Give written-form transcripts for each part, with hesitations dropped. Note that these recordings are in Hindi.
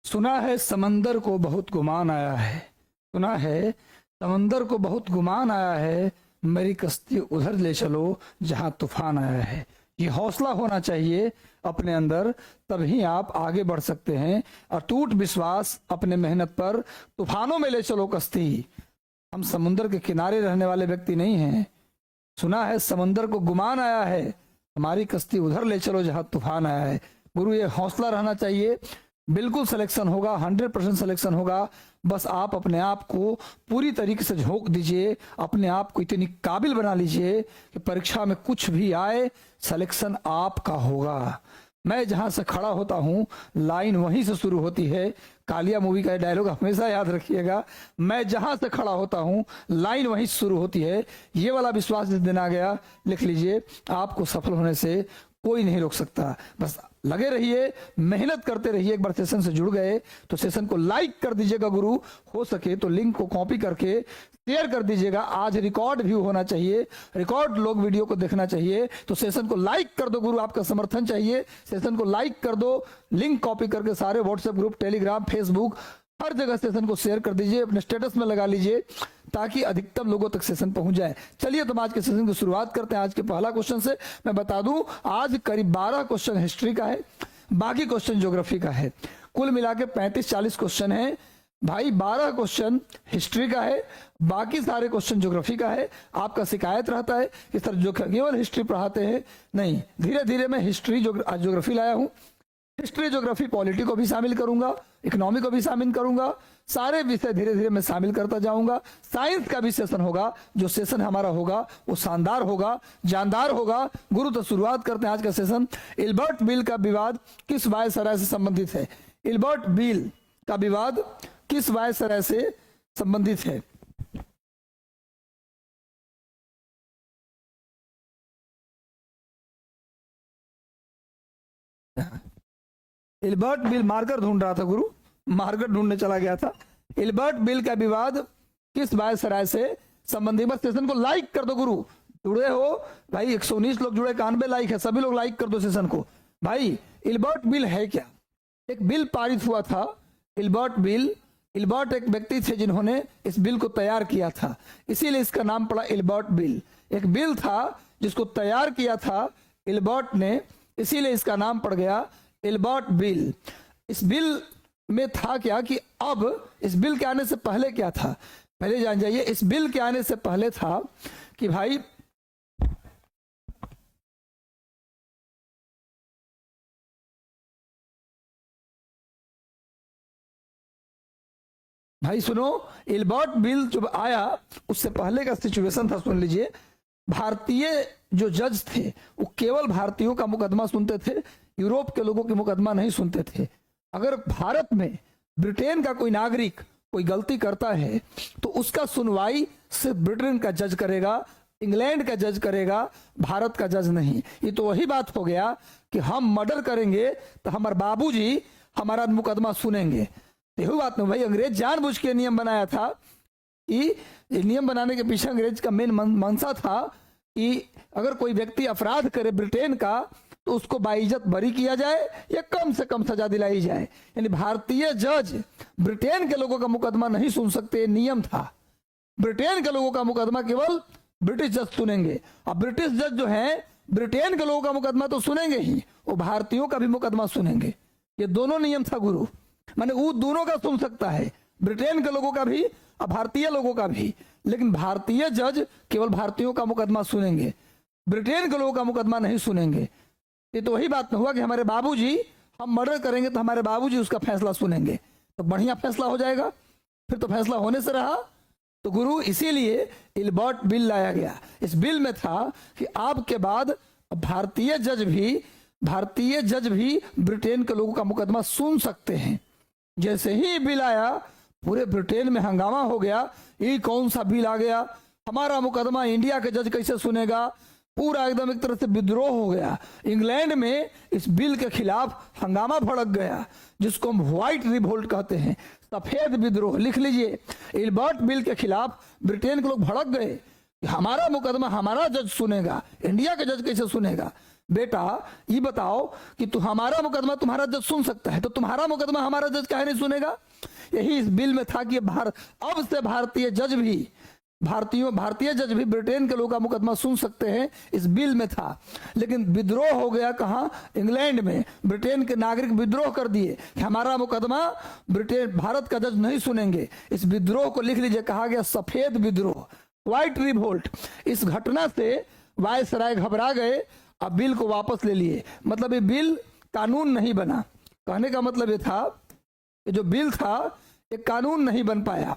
सुना है समंदर को बहुत गुमान आया है। सुना है समंदर को बहुत गुमान आया है, मेरी कश्ती उधर ले चलो जहां तूफान आया है। ये हौसला होना चाहिए अपने अंदर, तभी आप आगे बढ़ सकते हैं। अटूट विश्वास अपने मेहनत पर, तूफानों में ले चलो कश्ती। हम समुद्र के किनारे रहने वाले व्यक्ति नहीं हैं। सुना है समंदर को गुमान आया है, हमारी कश्ती उधर ले चलो जहां तूफान आया है। गुरु, ये हौसला रहना चाहिए। बिल्कुल सिलेक्शन होगा, 100% सिलेक्शन होगा। बस आप अपने आप को पूरी तरीके से झोंक दीजिए, अपने आप को इतनी काबिल बना लीजिए कि परीक्षा में कुछ भी आए सिलेक्शन आपका होगा। मैं जहां से खड़ा होता हूं लाइन वहीं से शुरू होती है। कालिया मूवी का डायलॉग हमेशा याद रखिएगा, मैं जहां से खड़ा होता हूं लाइन वहीं से शुरू होती है। ये वाला विश्वास जिस दिन आ गया, लिख लीजिए, आपको सफल होने से कोई नहीं रोक सकता। बस लगे रहिए, मेहनत करते रहिए। एक बार सेशन से जुड़ गए तो सेशन को लाइक कर दीजिएगा गुरु, हो सके तो लिंक को कॉपी करके शेयर कर दीजिएगा। आज रिकॉर्ड व्यू होना चाहिए, रिकॉर्ड लोग वीडियो को देखना चाहिए, तो सेशन को लाइक कर दो गुरु, आपका समर्थन चाहिए। सेशन को लाइक कर दो, लिंक कॉपी करके सारे व्हाट्सएप ग्रुप, टेलीग्राम, फेसबुक, हर जगह सेशन को शेयर कर दीजिए, अपने स्टेटस में लगा लीजिए ताकि अधिकतम लोगों तक सेशन पहुंच जाए। चलिए तो आज के सेशन की शुरुआत करते हैं। आज के पहला क्वेश्चन से मैं बता दूं, आज करीब 12 क्वेश्चन हिस्ट्री का है, बाकी क्वेश्चन ज्योग्राफी का है। कुल मिला के 35-40 क्वेश्चन है भाई। 12 क्वेश्चन हिस्ट्री का है, बाकी सारे क्वेश्चन ज्योग्राफी का है। आपका शिकायत रहता है कि सर जो केवल हिस्ट्री पढ़ाते हैं, नहीं, धीरे धीरे मैं हिस्ट्री ज्योग्राफी लाया हूं। हिस्ट्री ज्योग्राफी पॉलिटी को भी शामिल करूंगा, इकोनॉमी को भी शामिल करूंगा, सारे विषय धीरे धीरे मैं शामिल करता जाऊंगा। साइंस का भी सेशन होगा, जो सेशन हमारा होगा वो शानदार होगा, जानदार होगा। गुरु तो शुरुआत करते हैं आज का सेशन। इल्बर्ट बिल का विवाद किस वायसराय से संबंधित है? इल्बर्ट बिल का विवाद किस वायसराय से संबंधित है? इल्बर्ट बिल, मार्कर ढूंढ रहा था गुरु, मार्कर ढूंढने चला गया था। इल्बर्ट बिल का विवाद किस वायसराय से संबंधित? बस सेशन को लाइक कर दो गुरु, जुड़े हो भाई, 119 लोग जुड़े, 91 लाइक है, सभी लोग लाइक कर दो सेशन को। भाई इल्बर्ट बिल है क्या? एक बिल पारित हुआ था, इल्बर्ट बिल। इल्बर्ट एक व्यक्ति थे जिन्होंने इस बिल को तैयार किया था, इसीलिए इसका नाम पड़ा इल्बर्ट बिल। एक बिल था जिसको तैयार किया था इल्बर्ट ने, इसीलिए इसका नाम पड़ गया इल्बर्ट बिल। इस बिल में था क्या कि अब इस बिल के आने से पहले क्या था, पहले जान जाइए। इस बिल के आने से पहले था कि भाई सुनो, इल्बर्ट बिल जब आया उससे पहले का सिचुएशन था, सुन लीजिए। भारतीय जो जज थे वो केवल भारतीयों का मुकदमा सुनते थे, यूरोप के लोगों के मुकदमा नहीं सुनते थे। अगर भारत में ब्रिटेन का कोई नागरिक कोई गलती करता है तो उसका सुनवाई सिर्फ ब्रिटेन का जज करेगा, इंग्लैंड का जज करेगा, भारत का जज नहीं। ये तो वही बात हो गया कि हम मर्डर करेंगे तो हमारे बाबूजी हमारा मुकदमा सुनेंगे। यही बात नहीं भाई, अंग्रेज जानबूझ के नियम बनाया था कि नियम बनाने के पीछे अंग्रेज का मेन मंशा था कि अगर कोई व्यक्ति अपराध करे ब्रिटेन का तो उसको बाइज्जत बरी किया जाए या कम से कम सजा दिलाई जाए। यानी भारतीय जज ब्रिटेन के लोगों का मुकदमा नहीं सुन सकते, नियम था। ब्रिटेन के लोगों का मुकदमा केवल ब्रिटिश जज सुनेंगे। अब ब्रिटिश जज जो हैं ब्रिटेन के लोगों का मुकदमा तो सुनेंगे ही, वो भारतीयों का भी मुकदमा सुनेंगे। ये दोनों नियम था गुरु, माने वो दोनों का सुन सकता है, ब्रिटेन के लोगों का भी और भारतीय लोगों का भी। लेकिन भारतीय जज केवल भारतीयों का मुकदमा सुनेंगे, ब्रिटेन के लोगों का मुकदमा नहीं सुनेंगे। ये तो वही बात हुआ कि हमारे बाबूजी, हम मर्डर करेंगे तो हमारे बाबूजी उसका फैसला सुनेंगे, तो बढ़िया फैसला हो जाएगा। फिर तो फैसला होने से रहा। तो गुरु इसीलिए इल्बर्ट बिल लाया गया। इस बिल में था कि आपके बाद भारतीय जज भी ब्रिटेन के लोगों का मुकदमा सुन सकते हैं। जैसे ही बिल आया पूरे ब्रिटेन में हंगामा हो गया, ये कौन सा बिल आ गया, हमारा मुकदमा इंडिया के जज कैसे सुनेगा। पूरा एकदम एक तरह से विद्रोह हो गया। इंग्लैंड में इस बिल के खिलाफ हंगामा भड़क गया, जिसको हम व्हाइट रिवोल्ट कहते हैं, सफेद विद्रोह। लिख लीजिए, इल्बर्ट बिल के खिलाफ ब्रिटेन के लोग भड़क गए, हमारा मुकदमा हमारा जज सुनेगा, इंडिया के जज कैसे सुनेगा। बेटा ये बताओ कि तू हमारा मुकदमा तुम्हारा जज सुन सकता है, तो तुम्हारा मुकदमा हमारा जज काहे नहीं सुनेगा? यही इस बिल में था कि अब से भारतीय जज भी ब्रिटेन के लोगों का मुकदमा सुन सकते हैं, इस बिल में था। लेकिन विद्रोह हो गया कहाँ? इंग्लैंड में। ब्रिटेन के नागरिक विद्रोह कर दिए कि हमारा मुकदमा भारत का जज नहीं सुनेंगे। इस विद्रोह को लिख लीजिए, कहा गया सफेद विद्रोह, व्हाइट रिवोल्ट। इस घटना से वायसराय घबरा गए, अब बिल को वापस ले लिए। मतलब ये बिल कानून नहीं बना। कहने का मतलब ये था कि जो बिल था ये कानून नहीं बन पाया।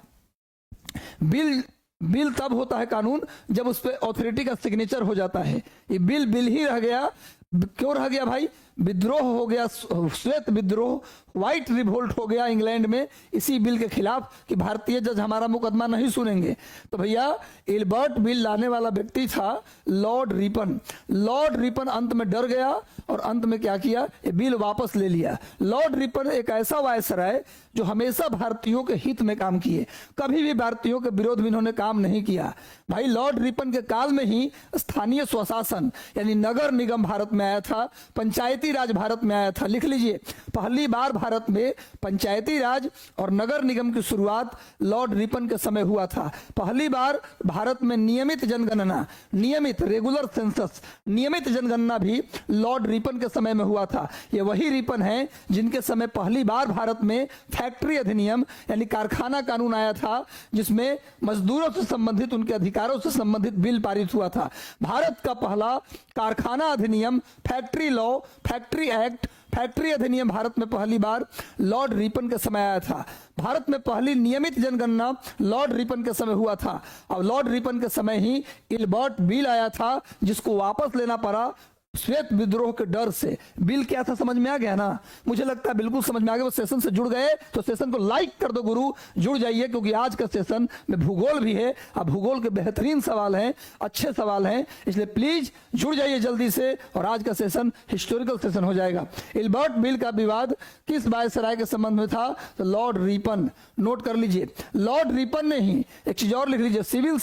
बिल तब होता है कानून जब उस पर अथॉरिटी का सिग्नेचर हो जाता है। ये बिल ही रह गया। क्यों रह गया भाई? विद्रोह हो गया, श्वेत विद्रोह, व्हाइट रिवोल्ट हो गया इंग्लैंड में इसी बिल के खिलाफ कि भारतीय जज हमारा मुकदमा नहीं सुनेंगे। तो भैया एल्बर्ट बिल लाने वाला व्यक्ति था लॉर्ड रिपन। लॉर्ड रिपन अंत में डर गया और अंत में क्या किया? ये बिल वापस ले लिया। लॉर्ड रिपन एक ऐसा वायसराय जो हमेशा भारतीयों के हित में काम किए, कभी भी भारतीयों के विरोध में इन्होंने काम नहीं किया। भाई लॉर्ड रिपन के काल में ही स्थानीय स्वशासन यानी नगर निगम भारत में आया था, पंचायती राज भारत में आया था। लिख लीजिए, पहली बार भारत में पंचायती राज और नगर निगम की शुरुआत लॉर्ड रिपन के समय हुआ था। पहली बार भारत में नियमित जनगणना, नियमित रेगुलर सेंसस, नियमित जनगणना भी लॉर्ड रिपन के समय में हुआ था। ये वही रिपन है जिनके समय पहली बार भारत में फैक्ट्री अधिनियम यानी कारखाना कानून आया था, जिसमें मजदूरों से संबंधित, उनके अधिकारों से संबंधित बिल पारित हुआ था। भारत का पहला कारखाना अधिनियम, factory law, factory act, factory अधिनियम भारत में पहली बार लॉर्ड रिपन के समय आया था। भारत में पहली नियमित जनगणना लॉर्ड रिपन के समय हुआ था। अब लॉर्ड रिपन के समय ही एल्बर्ट बिल आया था जिसको वापस लेना पड़ा श्वेत विद्रोह के डर से। बिल क्या था समझ में आ गया ना? मुझे लगता है बिल्कुल समझ में आ गया। वो सेशन से जुड़ गए तो सेशन को लाइक कर दो गुरु, जुड़ जाइए, क्योंकि आज का सेशन में भूगोल भी है। अब भूगोल के बेहतरीन सवाल हैं, अच्छे सवाल हैं, इसलिए प्लीज जुड़ जाइए जल्दी से। और आज का सेशन हिस्टोरिकल सेशन हो जाएगा। एल्बर्ट बिल का विवाद किस वायसराय के संबंध में था? तो लॉर्ड रिपन। नोट कर लीजिए, लॉर्ड रिपन ने ही एक चीज और लिख लीजिए, सिविल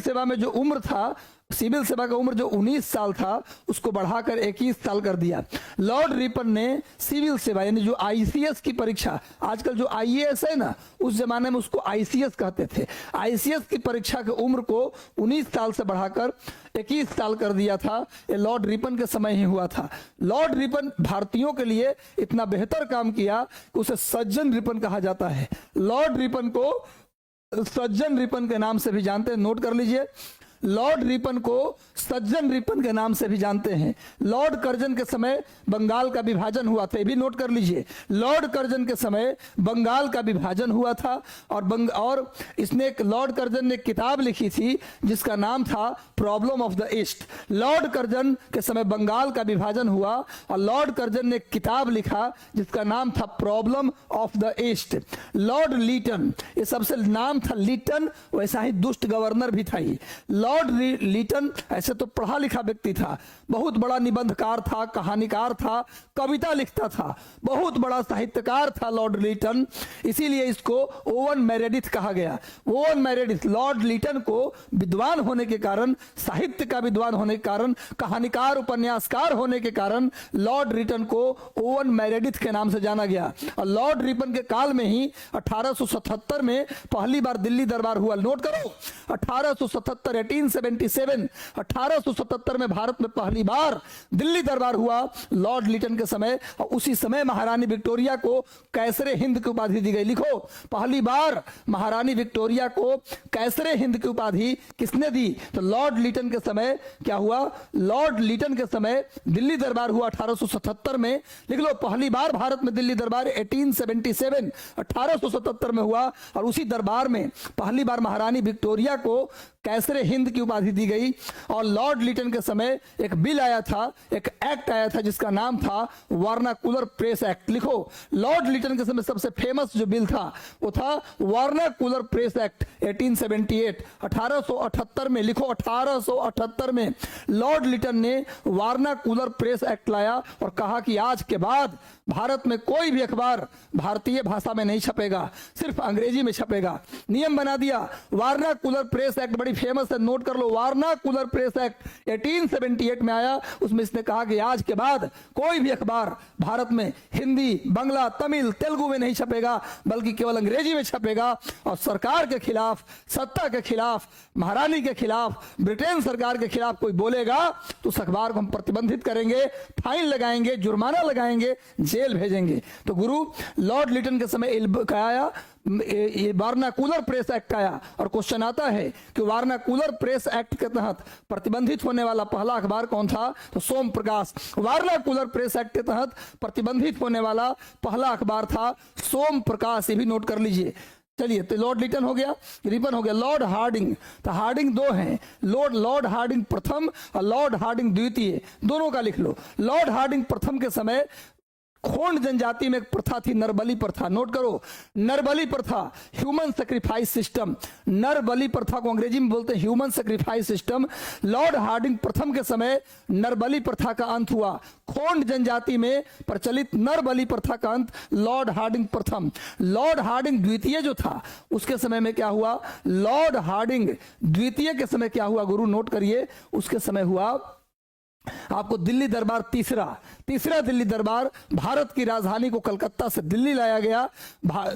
सेवा में जो उम्र था, सिविल सेवा का उम्र जो 19 साल था उसको बढ़ाकर 21 साल कर दिया। लॉर्ड रिपन ने सिविल सेवा यानी जो आईसीएस की परीक्षा, आजकल जो आईएएस है ना, उस जमाने में उसको आईसीएस कहते थे, आईसीएस की परीक्षा की उम्र को 19 साल से बढ़ाकर 21 साल कर दिया था। ये लॉर्ड रिपन के समय ही हुआ था। लॉर्ड रिपन भारतीयों के लिए इतना बेहतर काम किया कि उसे सज्जन रिपन कहा जाता है। लॉर्ड रिपन को सज्जन रिपन के नाम से भी जानते हैं। नोट कर लीजिए, लॉर्ड रिपन को सज्जन रिपन के नाम से भी जानते हैं। लॉर्ड कर्जन के समय बंगाल का विभाजन हुआ था, ये भी नोट कर लीजिए। लॉर्ड कर्जन के समय बंगाल का विभाजन हुआ था और इसने लॉर्ड कर्जन ने एक किताब लिखी थी जिसका नाम था problem of the east. Lord Curzon के समय बंगाल का विभाजन हुआ और लॉर्ड कर्जन ने एक किताब लिखा जिसका नाम था problem of the east. Lord Lytton, ये सबसे नाम था लीटन, वैसा ही दुष्ट गवर्नर भी था ही। लॉर्ड लीटन ऐसे तो पढ़ा लिखा व्यक्ति था, बहुत बड़ा निबंधकार था, कहानीकार था, कविता लिखता था, बहुत बड़ा साहित्यकार था लॉर्ड लीटन। इसीलिए इसको ओवन मेरेडिथ कहा गया। ओवन मेरेडिथ, लॉर्ड लीटन को विद्वान होने के कारण, साहित्य का विद्वान होने के कारण, कहानीकार उपन्यासकार होने के कारण लॉर्ड लीटन को ओवन मेरेडिथ के नाम से जाना गया। और लॉर्ड रिपन के काल में ही 1877 में पहली बार दिल्ली दरबार हुआ। नोट करो, 1877 में भारत में पहली बार दिल्ली दरबार हुआ लॉर्ड लीटन के समय। और उसी समय महारानी विक्टोरिया को कैसरे हिंद की उपाधि दी गई। लिखो, पहली बार महारानी विक्टोरिया को कैसरे हिंद की उपाधि किसने दी? तो लॉर्ड लीटन के समय क्या हुआ? लॉर्ड लीटन के समय दिल्ली दरबार हुआ 1877 में। लिख लो, पहली बार भारत में दिल्ली दरबार 1877 में हुआ। और उसी दरबार में पहली बार महारानी विक्टोरिया को कैसरे हिंद की उपाधि दी गई। और लॉर्ड लीटन के समय एक बिल आया था, एक एक्ट आया था जिसका नाम था वर्नाकुलर प्रेस एक्ट। लिखो, लॉर्ड लीटन के समय सबसे फेमस जो बिल था वो था वर्नाकुलर प्रेस एक्ट 1878, 1878 में। लिखो, 1878 में लॉर्ड लीटन ने वर्नाकुलर प्रेस एक्ट लाया और कहा कि आज के बाद भारत में कोई भी अखबार भारतीय भाषा में नहीं छपेगा, सिर्फ अंग्रेजी में छपेगा। नियम बना दिया। वर्नाकुलर प्रेस एक्ट बड़ी बड़ी फेमस है, नोट कर लो। वारना कूलर प्रेस एक्ट 1878 में आया। उसमें इसने कहा कि आज के बाद कोई भी अखबार भारत में हिंदी, बांग्ला, तमिल, तेलुगु में नहीं छपेगा, बल्कि केवल अंग्रेजी में छपेगा। और सरकार के खिलाफ, सत्ता के खिलाफ, महारानी के खिलाफ, ब्रिटेन सरकार के खिलाफ कोई बोलेगा तो उस अखबार को हम प्रतिबंधित करेंगे, फाइन लगाएंगे, जुर्माना लगाएंगे, जेल भेजेंगे। तो गुरु लॉर्ड लिटन के समय आया, ये वारनाकुलर प्रेस एक्ट आया। और क्वेश्चन आता है कि वारनाकुलर प्रेस एक्ट के तहत प्रतिबंधित होने वाला पहला अखबार कौन था? तो सोम प्रकाश। वारनाकुलर प्रेस एक्ट के तहत प्रतिबंधित होने वाला पहला अखबार था सोम प्रकाश, ये भी नोट कर लीजिए। चलिए, तो लॉर्ड लिटन हो गया, रिपन हो गया। लॉर्ड हार्डिंग, तो हार्डिंग दो हैं, लॉर्ड हार्डिंग प्रथम और लॉर्ड हार्डिंग द्वितीय, दोनों का लिख लो। लॉर्ड हार्डिंग प्रथम के समय खोंड जनजाति में एक प्रथा थी, नरबली प्रथा। नोट करो, नरबली प्रथा, ह्यूमन सेक्रीफाइस सिस्टम। नरबली प्रथा को अंग्रेजी में बोलते हैं human sacrifice system. Lord Hardinge प्रथम के समय नरबली प्रथा का अंत हुआ। खोंड जनजाति में प्रचलित नरबली प्रथा का अंत लॉर्ड हार्डिंग प्रथम। लॉर्ड हार्डिंग द्वितीय जो था उसके समय में क्या हुआ? लॉर्ड हार्डिंग द्वितीय के समय क्या हुआ गुरु? नोट करिए, उसके समय हुआ आपको दिल्ली दरबार तीसरा दिल्ली दरबार, भारत की राजधानी को कलकत्ता से दिल्ली लाया गया।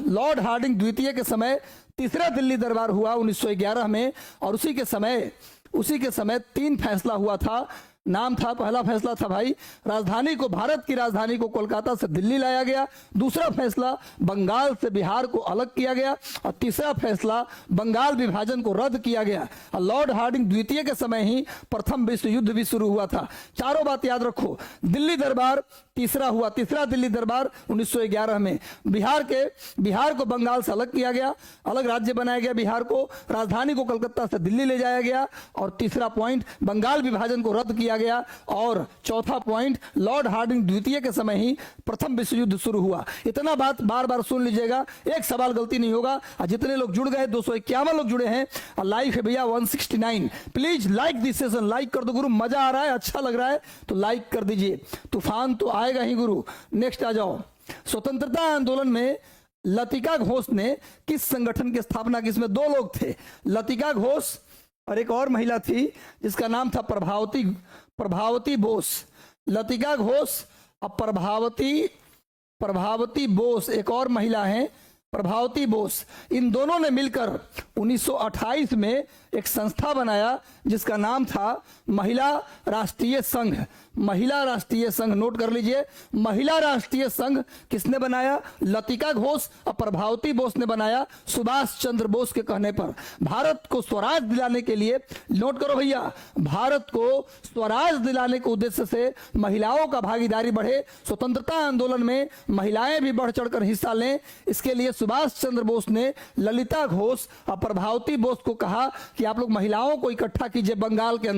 लॉर्ड हार्डिंग द्वितीय के समय तीसरा दिल्ली दरबार हुआ 1911 में। और उसी के समय 3 फैसला हुआ था। नाम था, पहला फैसला था भाई, राजधानी को, भारत की राजधानी को कोलकाता से दिल्ली लाया गया। दूसरा फैसला, बंगाल से बिहार को अलग किया गया। और तीसरा फैसला, बंगाल विभाजन को रद्द किया गया। और लॉर्ड हार्डिंग द्वितीय के समय ही प्रथम विश्व युद्ध भी शुरू हुआ था। चारों बात याद रखो। दिल्ली दरबार तीसरा हुआ, तीसरा दिल्ली दरबार 1911 में। बिहार को बंगाल से अलग किया गया, अलग राज्य बनाया गया बिहार को, राजधानी को कलकत्ता से दिल्ली ले जाया गया। और तीसरा पॉइंट, बंगाल विभाजन को रद्द किया गया। और चौथा पॉइंट, लॉर्ड हार्डिंग द्वितीय के समय ही प्रथम विश्व युद्ध शुरू हुआ। इतना बात बार बार सुन लीजिएगा, एक सवाल गलती नहीं होगा। और जितने लोग जुड़ गए, 251 लोग जुड़े हैं, और लाइव है भैया 169। Please like this session, like कर दो गुरु, मजा आ रहा है, अच्छा लग रहा है तो लाइक कर दीजिए। तूफान तो आएगा ही गुरु। नेक्स्ट आ जाओ। स्वतंत्रता आंदोलन में लतिका घोष ने किस संगठन की स्थापना की? इसमें 2 लोग थे, लतिका घोष और एक और महिला थी जिसका नाम था प्रभावती बोस। लतिका घोष और प्रभावती बोस, एक और महिला है प्रभावती बोस। इन दोनों ने मिलकर 1928 में एक संस्था बनाया जिसका नाम था महिला राष्ट्रीय संघ। महिला राष्ट्रीय संघ, नोट कर लीजिए। महिला राष्ट्रीय संघ किसने बनाया? लतिका घोष और प्रभावती बोस ने बनाया, सुभाष चंद्र बोस के कहने पर। भारत को स्वराज दिलाने के लिए, नोट करो भैया, भारत को स्वराज दिलाने के उद्देश्य से महिलाओं का भागीदारी बढ़े, स्वतंत्रता आंदोलन में महिलाएं भी बढ़ चढ़कर हिस्सा लें, इसके लिए सुभाष चंद्र बोस ने ललिता घोष और प्रभावती बोस को कहा कि आप लोग महिलाओं को इकट्ठा कीजिए बंगाल के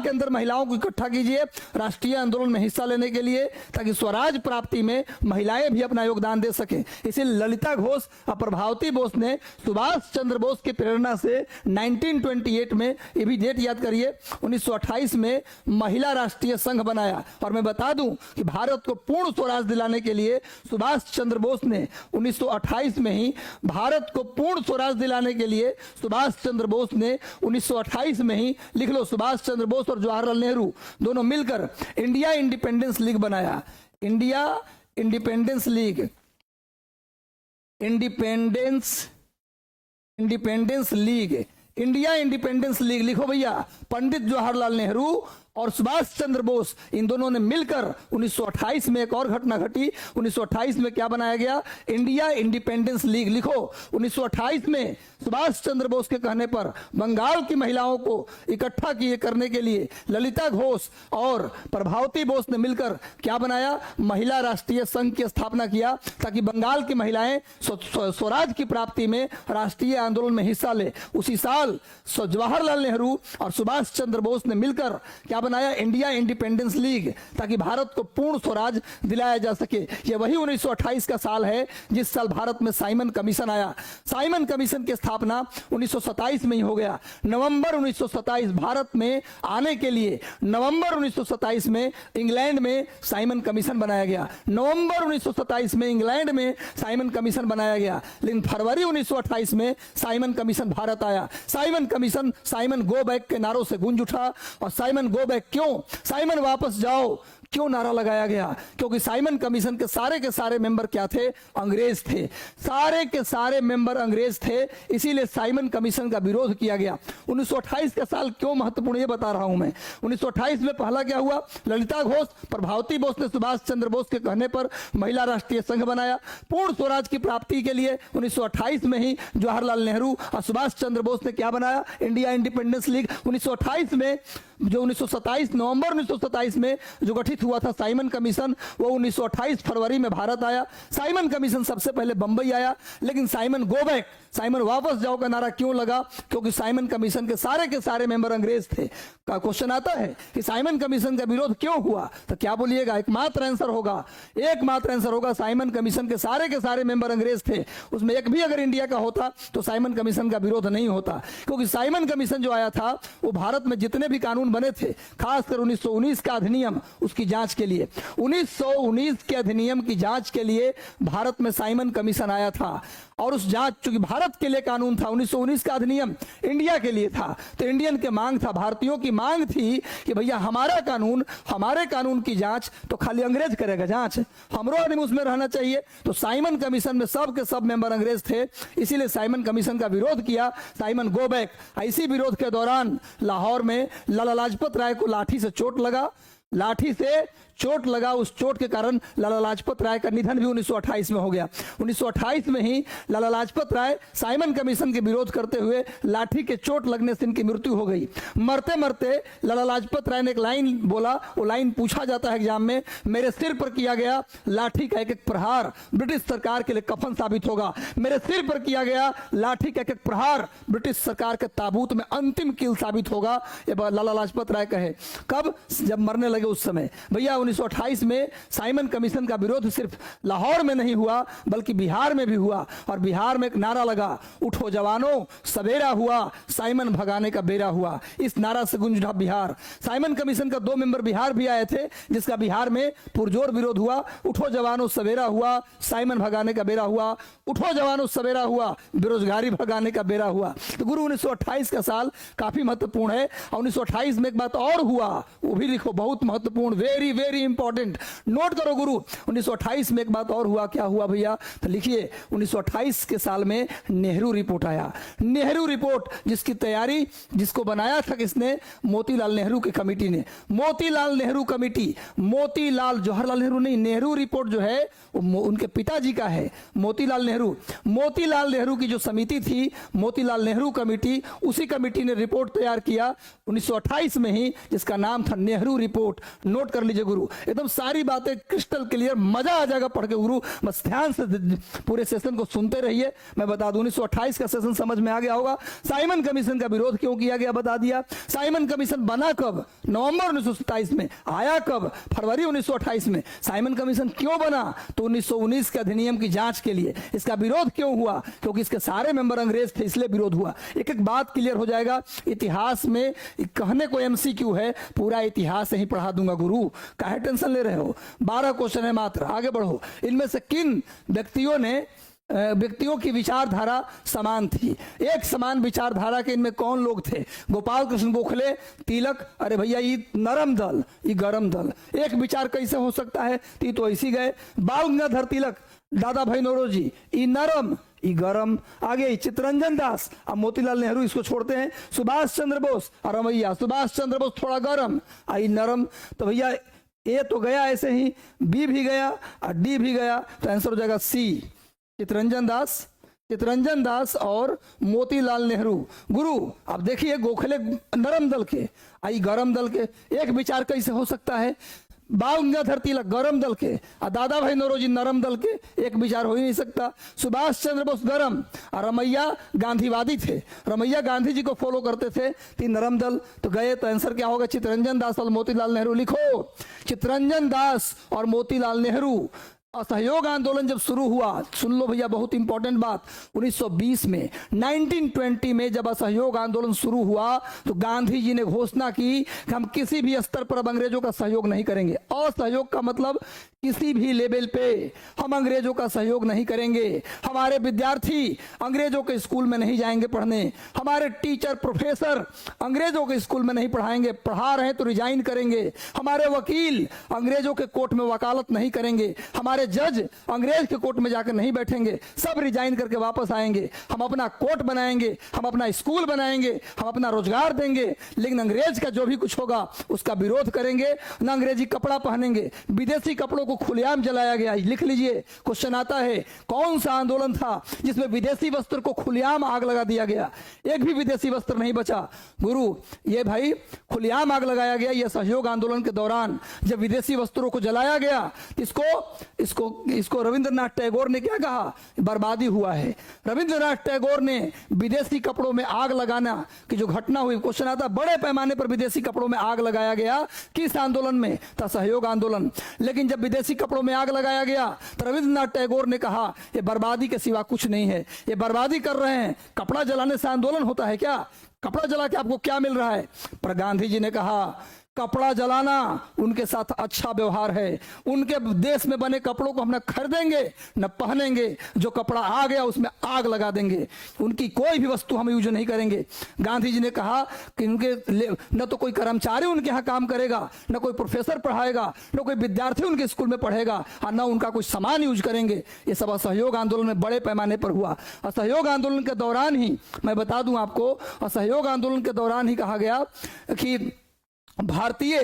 अंदर महिलाओं को इकट्ठा कीजिए राष्ट्रीय आंदोलन में हिस्सा लेने के लिए, ताकि स्वराज प्राप्ति में महिलाएं भी अपना योगदान दे सके। इसलिए ललिता घोष और प्रभावती बोस ने सुभाष चंद्र बोस की प्रेरणा से 1928 में, ये भी डेट याद करिए, 1928 में महिला राष्ट्रीय संघ बनाया। और मैं बता दूं कि भारत को पूर्ण स्वराज दिलाने के लिए सुभाष चंद्र बोस ने 1928 में ही, भारत को पूर्ण स्वराज दिलाने के लिए सुभाष चंद्र बोस ने 1928 में ही, लिख लो, सुभाष चंद्र बोस और जवाहरलाल नेहरू दोनों मिलकर इंडिया इंडिपेंडेंस लीग बनाया। India independence league, India independence league लिखो भैया। पंडित जवाहरलाल नेहरू और सुभाष चंद्र बोस, इन दोनों ने मिलकर 1928 में एक और घटना घटी। 1928 में क्या बनाया गया? India independence league. लिखो, 1928 में सुभाष चंद्र बोस के कहने पर बंगाल की महिलाओं को इकट्ठा किए करने के लिए ललिता घोष और प्रभावती बोस ने मिलकर क्या बनाया? महिला राष्ट्रीय संघ की स्थापना किया, ताकि बंगाल की महिलाएं स्वराज की प्राप्ति में राष्ट्रीय आंदोलन में हिस्सा ले। उसी साल जवाहरलाल नेहरू और सुभाष चंद्र बोस ने मिलकर क्या बनाया? इंडिया इंडिपेंडेंस लीग, ताकि भारत को पूर्ण स्वराज दिलाया जा सके। यह वही 1928 का साल है जिस साल भारत में साइमन कमीशन आया। साइमन कमीशन की स्थापना 1927 में ही हो गया। नवंबर 1927 भारत में आने के लिए नवंबर 1927 में इंग्लैंड में साइमन कमीशन बनाया गया। नवंबर 1927 में इंग्लैंड में साइमन कमीशन बनाया गया, लेकिन फरवरी 1928 में साइमन कमीशन भारत आया। Simon commission Simon go back के नारों से गूंज उठा। और साइमन गो बैक क्यों, साइमन वापस जाओ क्यों नारा लगाया गया? क्योंकि साइमन कमीशन के सारे मेंबर क्या थे? अंग्रेज थे। सारे के सारे मेंबर अंग्रेज थे, इसीलिए साइमन कमीशन का विरोध किया गया। 1928 का साल क्यों महत्वपूर्ण ये बता रहा हूं मैं। 1928 में पहला क्या हुआ? ललिता घोष, प्रभावती बोस ने सुभाष चंद्र बोस के कहने पर महिला राष्ट्रीय संघ बनाया। पूर्ण स्वराज की प्राप्ति के लिए 1928 में ही जवाहरलाल नेहरू और सुभाष चंद्र बोस ने क्या बनाया? India independence league. 1928 में जो 1927 नवंबर 1927 में जो गठित हुआ था साइमन कमीशन, वो 1928 फरवरी में भारत आया। साइमन कमीशन सबसे पहले बंबई आया, लेकिन साइमन गो बैक, साइमन वापस जाओ का नारा क्यों लगा? क्योंकि साइमन कमीशन के सारे मेंबर अंग्रेज थे। का क्वेश्चन आता है कि साइमन कमीशन का विरोध क्यों हुआ, तो क्या बोलिएगा? एकमात्र आंसर होगा साइमन कमीशन के सारे मेंबर अंग्रेज थे। उसमें एक भी अगर इंडिया का होता तो साइमन कमीशन का विरोध नहीं होता। क्योंकि साइमन कमीशन जो आया था वो भारत में जितने भी कानून बने थे, खासकर 1919 का अधिनियम, उसकी जांच के लिए, 1919 के अधिनियम की जांच के लिए भारत में साइमन कमीशन आया था। और उस जांच, चूंकि भारत के लिए कानून था, 1919 का अधिनियम इंडिया के लिए था, तो इंडियन के मांग था, भारतीयों की मांग थी कि भैया हमारे कानून की जांच तो खाली अंग्रेज करेगा जांच, हमरो आदमी उसमें रहना चाहिए। तो साइमन कमीशन में सब के सब मेंबर अंग्रेज थे, इसीलिए साइमन कमीशन का विरोध किया। Simon go back. इसी विरोध के दौरान लाहौर में लाला लाजपत राय को लाठी से चोट लगा। उस चोट के कारण लाला लाजपत राय का निधन भी 1928 में हो गया। 1928 में ही लाला लाजपत राय साइमन कमीशन के विरोध करते हुए लाठी के चोट लगने से इनकी मृत्यु हो गई। मरते मरते लाला लाजपत राय ने एक लाइन बोला, वो लाइन पूछा जाता है एग्जाम में, मेरे सिर पर किया गया लाठी का एक एक प्रहार ब्रिटिश सरकार के लिए कफन साबित होगा। मेरे सिर पर किया गया लाठी का एक एक प्रहार ब्रिटिश सरकार के ताबूत में अंतिम कील साबित होगा। ये लाला लाजपत राय कहे कब? जब मरने लगे उस समय। भैया 1928 में साइमन कमीशन का विरोध सिर्फ लाहौर में नहीं हुआ बल्कि बिहार में भी हुआ। और बिहार में एक नारा लगा, उठो जवानों सवेरा हुआ, साइमन भगाने का बेरा हुआ। इस नारा से गूंज उठा बिहार। साइमन कमीशन का 2 मेंबर बिहार भी आए थे, जिसका बिहार में पुरजोर विरोध हुआ। उठो जवानों सवेरा हुआ, साइमन भगाने का बेरा हुआ। उठो जवानों सवेरा हुआ, बेरोजगारी भगाने का बेरा हुआ। तो गुरु 1928 का साल काफी महत्वपूर्ण है। और 1928 में एक बात और हुआ, वो भी लिखो, बहुत महत्वपूर्ण, वेरी वेरी इंपॉर्टेंट, नोट करो गुरु। 1928 में एक बात और हुआ। क्या हुआ भैया? तो लिखिए, 1928 के साल में नेहरू रिपोर्ट आया। नेहरू रिपोर्ट जिसकी तैयारी, जिसको बनाया था किसने? मोतीलाल नेहरू की कमेटी ने। मोतीलाल नेहरू कमेटी, मोतीलाल, जवाहरलाल नेहरू नहीं, नेहरू रिपोर्ट जो है वो उनके पिताजी का है, मोतीलाल नेहरू। मोतीलाल नेहरू की जो समिति थी, मोतीलाल नेहरू कमेटी, उसी कमेटी ने रिपोर्ट तैयार किया 1928 में ही, जिसका नाम था नेहरू रिपोर्ट। नोट कर लीजिए गुरु, एकदम सारी बातें क्रिस्टल क्लियर, मजा आ जाएगा पढ़ के गुरु। बस ध्यान से पूरे सेशन को सुनते रहिए। मैं बता दूं 1928 का सेशन समझ में आ गया होगा। साइमन कमीशन का विरोध क्यों किया गया बता दिया। साइमन कमीशन बना कब? नवंबर 1927 में। आया कब? फरवरी 1928 में। साइमन कमीशन क्यों बना? तो 1919 के अधिनियम की जांच के लिए। इसका विरोध क्यों हुआ? क्योंकि इसके सारे मेंबर अंग्रेज थे, इसलिए विरोध हुआ। एक एक बात क्लियर हो जाएगा। इतिहास में कहने को एमसीक्यू है, पूरा इतिहास ही पढ़ा दूंगा गुरु, काहे टेंशन ले रहे हो? 12 क्वेश्चन है मात्र, आगे बढ़ो। इनमें से किन व्यक्तियों की विचारधारा समान थी? एक समान विचारधारा के इनमें कौन लोग थे? गोपाल कृष्ण गोखले, तिलक। अरे भैया ये नरम दल, ये गरम दल, एक विचार कैसे हो सकता है? तो ऐसी गए। बाल गंगाधर तिलक, दादा भाई नौरोजी, ये नरम, ये गरम। आगे चित्तरंजन दास, अब मोतीलाल नेहरू इसको छोड़ते हैं। सुभाष चंद्र बोस और रमैया, सुभाष चंद्र बोस थोड़ा गरम, आई नरम। तो भैया ए तो गया ऐसे ही, बी भी गया और डी भी गया, तो आंसर हो जाएगा सी, चित्तरंजन दास और मोतीलाल नेहरू। गुरु अब देखिए, गोखले नरम दल के, आई गरम दल के, एक विचार कैसे हो सकता है? बाल गंगाधर तिलक गरम दल के और दादा भाई नौरोजी नरम दल के, एक विचार हो ही नहीं सकता। सुभाष चंद्र बोस गरम और रमैया गांधीवादी थे, रमैया गांधी जी को फॉलो करते थे, तीन नरम दल तो गए। तो आंसर क्या होगा? चित्तरंजन दास और मोतीलाल नेहरू। लिखो, चित्तरंजन दास और मोतीलाल नेहरू। असहयोग आंदोलन जब शुरू हुआ, सुन लो भैया बहुत इंपॉर्टेंट बात, 1920 में 1920 में जब असहयोग आंदोलन शुरू हुआ तो गांधी जी ने घोषणा की कि हम किसी भी स्तर पर अब अंग्रेजों का सहयोग नहीं करेंगे। असहयोग का मतलब किसी भी लेवल पे हम अंग्रेजों का सहयोग नहीं करेंगे। हमारे विद्यार्थी अंग्रेजों के स्कूल में नहीं जाएंगे पढ़ने, हमारे टीचर प्रोफेसर अंग्रेजों के स्कूल में नहीं पढ़ाएंगे, पढ़ा रहे तो रिजाइन करेंगे। हमारे वकील अंग्रेजों के कोर्ट में वकालत नहीं करेंगे, हमारे जज अंग्रेज के कोर्ट में जाकर नहीं बैठेंगे, सब रिजाइन करके वापस आएंगे। हम अपना कोर्ट बनाएंगे, हम अपना स्कूल बनाएंगे, हम अपना रोजगार देंगे, लेकिन अंग्रेज का जो भी कुछ होगा उसका विरोध करेंगे। न अंग्रेजी कपड़ा पहनेंगे, विदेशी कपड़ों को खुलेआम जलाया गया। लिख लीजिए, क्वेश्चन आता है कौन सा आंदोलन था जिसमें विदेशी वस्त्र को खुलेआम आग लगा दिया गया? एक भी विदेशी वस्त्र नहीं बचा। गुरु, ये भाई खुलेआम आग लगाया गया। यह सहयोग आंदोलन के दौरान जब विदेशी वस्त्रों को जलाया गया, इसको रविंद्रनाथ टैगोर ने क्या कहा? बर्बादी हुआ है। रविंद्रनाथ टैगोर ने विदेशी कपड़ों में आग लगाना की जो घटना हुई, क्वेश्चन आता बड़े पैमाने पर विदेशी कपड़ों में आग लगाया गया, किस आंदोलन में? था सहयोग आंदोलन। लेकिन जब विदेशी कपड़ों में आग लगाया गया तो रविंद्रनाथ टैगोर ने कहा ये बर्बादी के सिवा कुछ नहीं है, ये बर्बादी कर रहे हैं। कपड़ा जलाने से आंदोलन होता है क्या? कपड़ा जला के आपको क्या मिल रहा है? पर गांधी जी ने कहा कपड़ा जलाना उनके साथ अच्छा व्यवहार है। उनके देश में बने कपड़ों को हम न खरीदेंगे न पहनेंगे, जो कपड़ा आ गया उसमें आग लगा देंगे, उनकी कोई भी वस्तु हम यूज नहीं करेंगे। गांधी जी ने कहा कि उनके न तो कोई कर्मचारी उनके यहाँ काम करेगा, न कोई प्रोफेसर पढ़ाएगा, न कोई विद्यार्थी उनके स्कूल में पढ़ेगा, और न उनका कोई सामान यूज करेंगे। ये सब असहयोग आंदोलन में बड़े पैमाने पर हुआ। असहयोग आंदोलन के दौरान ही मैं बता दूं आपको, असहयोग आंदोलन के दौरान ही कहा गया कि भारतीय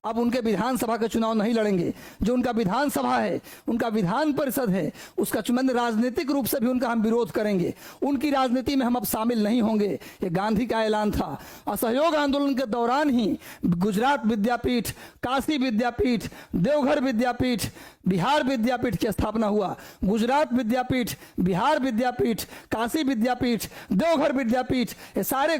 अब उनके विधानसभा के चुनाव नहीं लड़ेंगे। जो उनका विधानसभा है, उनका विधान परिषद है, उसका चुनाव राजनीतिक रूप से भी उनका हम विरोध करेंगे, उनकी राजनीति में हम अब शामिल नहीं होंगे। ये गांधी का ऐलान था। असहयोग आंदोलन के दौरान ही गुजरात विद्यापीठ, काशी विद्यापीठ, देवघर विद्यापीठ, बिहार विद्यापीठ की स्थापना हुआ। गुजरात विद्यापीठ, बिहार विद्यापीठ, काशी विद्यापीठ, देवघर विद्यापीठ, ये सारे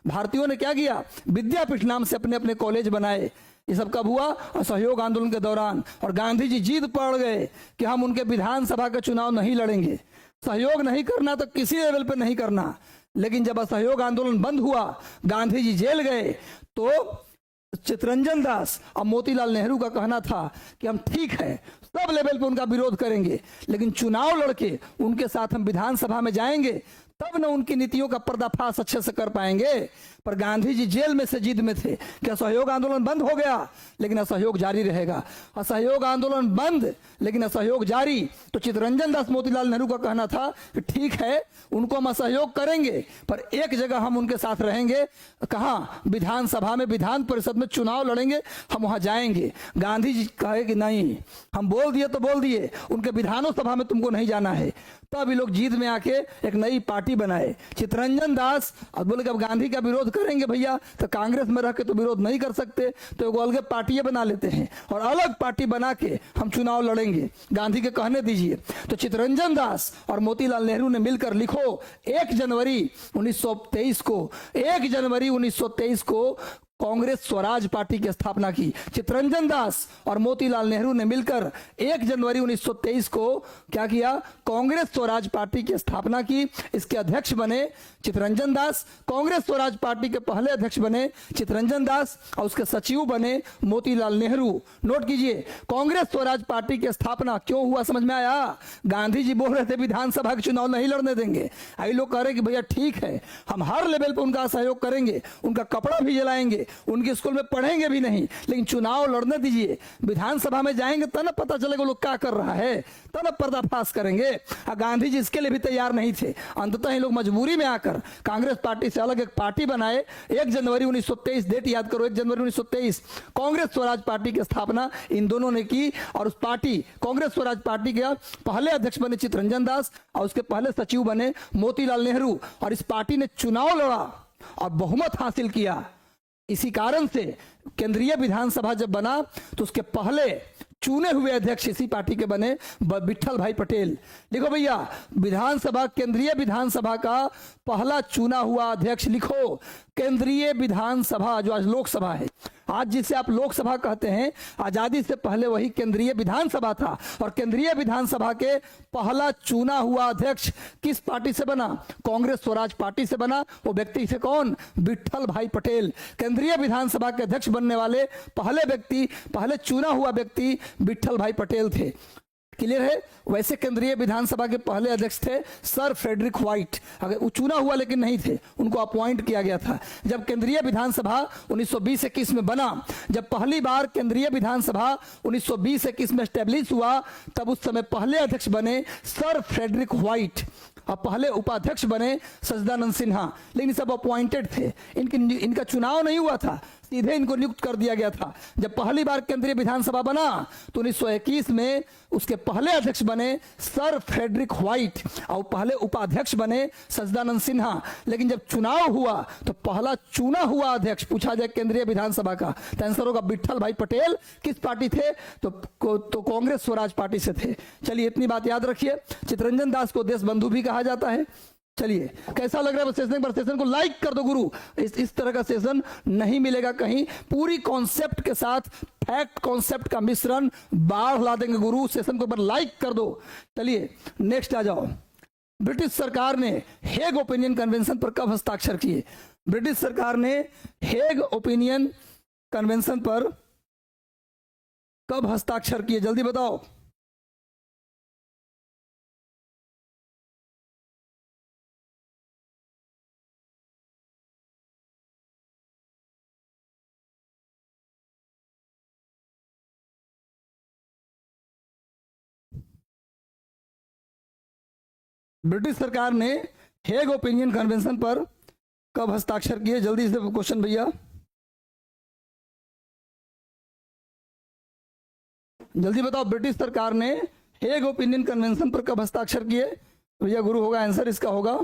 भारतीयों ने क्या किया? विद्यापीठ नाम से अपने अपने कॉलेज बनाए। ये सब कब हुआ? असहयोग आंदोलन के दौरान। और गांधी जी जीत पड़ गए कि हम उनके विधानसभा के चुनाव नहीं लड़ेंगे, सहयोग नहीं करना तो किसी लेवल पे नहीं करना। लेकिन जब असहयोग आंदोलन बंद हुआ, गांधी जी जेल गए, तो चित्तरंजन दास और मोतीलाल नेहरू का कहना था कि हम ठीक है सब लेवल पे उनका विरोध करेंगे, लेकिन चुनाव लड़के उनके साथ हम विधानसभा में जाएंगे, तब न उनकी नीतियों का पर्दाफाश अच्छे से कर पाएंगे। पर गांधी जी जेल में से जिद में थे कि असहयोग आंदोलन बंद हो गया लेकिन असहयोग जारी रहेगा। असहयोग आंदोलन बंद लेकिन असहयोग जारी। तो चित्तरंजन दास मोतीलाल नेहरू का कहना था कि ठीक है उनको हम असहयोग करेंगे, पर एक जगह हम उनके साथ रहेंगे। कहाँ? विधानसभा में, विधान परिषद में चुनाव लड़ेंगे, हम वहां जाएंगे। गांधी जी कहे कि नहीं, हम बोल दिए तो बोल दिए, उनके विधानों सभा में तुमको नहीं जाना है। तब ये लोग जीत में आके एक नई पार्टी बनाए, चित्तरंजन दास। और बोले कि अब गांधी का विरोध करेंगे भैया तो कांग्रेस में रह के तो विरोध नहीं कर सकते, तो एक अलग पार्टी बना लेते हैं और अलग पार्टी बना के हम चुनाव लड़ेंगे, गांधी के कहने दीजिए। तो चित्तरंजन दास और मोतीलाल नेहरू ने मिलकर लिखो 1 जनवरी 1923 को, 1 जनवरी 1923 को कांग्रेस स्वराज पार्टी की स्थापना की। चित्तरंजन दास और मोतीलाल नेहरू ने मिलकर 1 जनवरी 1923 को क्या किया? कांग्रेस स्वराज पार्टी की स्थापना की। इसके अध्यक्ष बने चित्तरंजन दास। कांग्रेस स्वराज पार्टी के पहले अध्यक्ष बने चित्तरंजन दास और उसके सचिव बने मोतीलाल नेहरू। नोट कीजिए, कांग्रेस स्वराज पार्टी की स्थापना क्यों हुआ समझ में आया? गांधी जी बोल रहे थे विधानसभा के चुनाव नहीं लड़ने देंगे, आई लोग कह रहे कि भैया ठीक है हम हर लेवल पर उनका सहयोग करेंगे, उनका कपड़ा भी जलाएंगे, उनके स्कूल में पढ़ेंगे भी नहीं, लेकिन चुनाव लड़ने दीजिए, विधानसभा में जाएंगे तब ना पता चलेगा लोग क्या कर रहा है, तब ना पर्दाफाश करेंगे। गांधी जी इसके लिए भी तैयार नहीं थे। अंततः ये लोग मजबूरी में आकर कांग्रेस पार्टी से अलग एक पार्टी बनाए। 1 जनवरी 1923, डेट याद करो, 1 जनवरी 1923 कांग्रेस स्वराज पार्टी की स्थापना इन दोनों ने की। और उस पार्टी, कांग्रेस स्वराज पार्टी के पहले अध्यक्ष बने चित्तरंजन दास और उसके पहले सचिव बने मोतीलाल नेहरू। और इस पार्टी ने चुनाव लड़ा और बहुमत हासिल किया। इसी कारण से केंद्रीय विधानसभा जब बना तो उसके पहले चुने हुए अध्यक्ष इसी पार्टी के बने विट्ठल भाई पटेल। लिखो भैया, विधानसभा, केंद्रीय विधानसभा का पहला चुना हुआ अध्यक्ष लिखो, केंद्रीय विधानसभा जो आज लोकसभा है, आज जिसे आप लोकसभा कहते हैं, आजादी से पहले वही केंद्रीय विधानसभा था। और केंद्रीय विधानसभा के पहला चुना हुआ अध्यक्ष किस पार्टी से बना? कांग्रेस स्वराज पार्टी से बना। वो व्यक्ति से कौन? विट्ठल भाई पटेल। केंद्रीय विधानसभा के अध्यक्ष बनने वाले पहले व्यक्ति, पहले चुना हुआ व्यक्ति विट्ठल भाई पटेल थे। क्लियर है? वैसे केंद्रीय विधानसभा के पहले अध्यक्ष थे सर फ्रेडरिक व्हाइट। अगर वो चुना हुआ लेकिन नहीं थे, उनको अपॉइंट किया गया था। जब केंद्रीय विधानसभा 1920-21 में बना, जब पहली बार केंद्रीय विधानसभा 1920-21 में स्टैब्लिश हुआ, तब उस समय पहले अध्यक्ष बने सर फ्रेडरिक व्हाइट और पहले उपाध्यक्ष बने सच्चिदानंद सिन्हा। लेकिन सब अपॉइंटेड थे, इनका चुनाव नहीं हुआ था, सीधे इनको नियुक्त कर दिया गया था। जब पहली बार केंद्रीय विधानसभा बना तो 1921 में उसके पहले अध्यक्ष बने सर फ्रेडरिक व्हाइट और पहले उपाध्यक्ष बने सच्चिदानंद सिन्हा। लेकिन जब चुनाव हुआ तो पहला चुना हुआ अध्यक्ष पूछा जाए केंद्रीय विधानसभा का, तो आंसर होगा विट्ठल भाई पटेल। किस पार्टी थे? तो कांग्रेस स्वराज पार्टी से थे। चलिए, इतनी बात याद रखिए। चित्तरंजन दास को देश बंधु भी कहा जाता है। चलिए, कैसा लग रहा है सेशन? पर सेशन को लाइक कर दो गुरु। इस तरह का सेशन नहीं मिलेगा कहीं। पूरी कॉन्सेप्ट के साथ फैक्ट कॉन्सेप्ट का मिश्रण बाढ़ ला देंगे गुरु। सेशन को एक बार लाइक कर दो। चलिए नेक्स्ट आ जाओ। ब्रिटिश सरकार ने हेग ओपिनियन कन्वेंशन पर कब हस्ताक्षर किए? ब्रिटिश सरकार ने हेग ओपिनियन कन्वेंशन पर कब हस्ताक्षर किए? जल्दी बताओ। ब्रिटिश सरकार ने हेग ओपिनियन कन्वेंशन पर कब हस्ताक्षर किए? जल्दी से क्वेश्चन भैया, जल्दी बताओ। ब्रिटिश सरकार ने हेग ओपिनियन कन्वेंशन पर कब हस्ताक्षर किए? भैया गुरु होगा आंसर, इसका होगा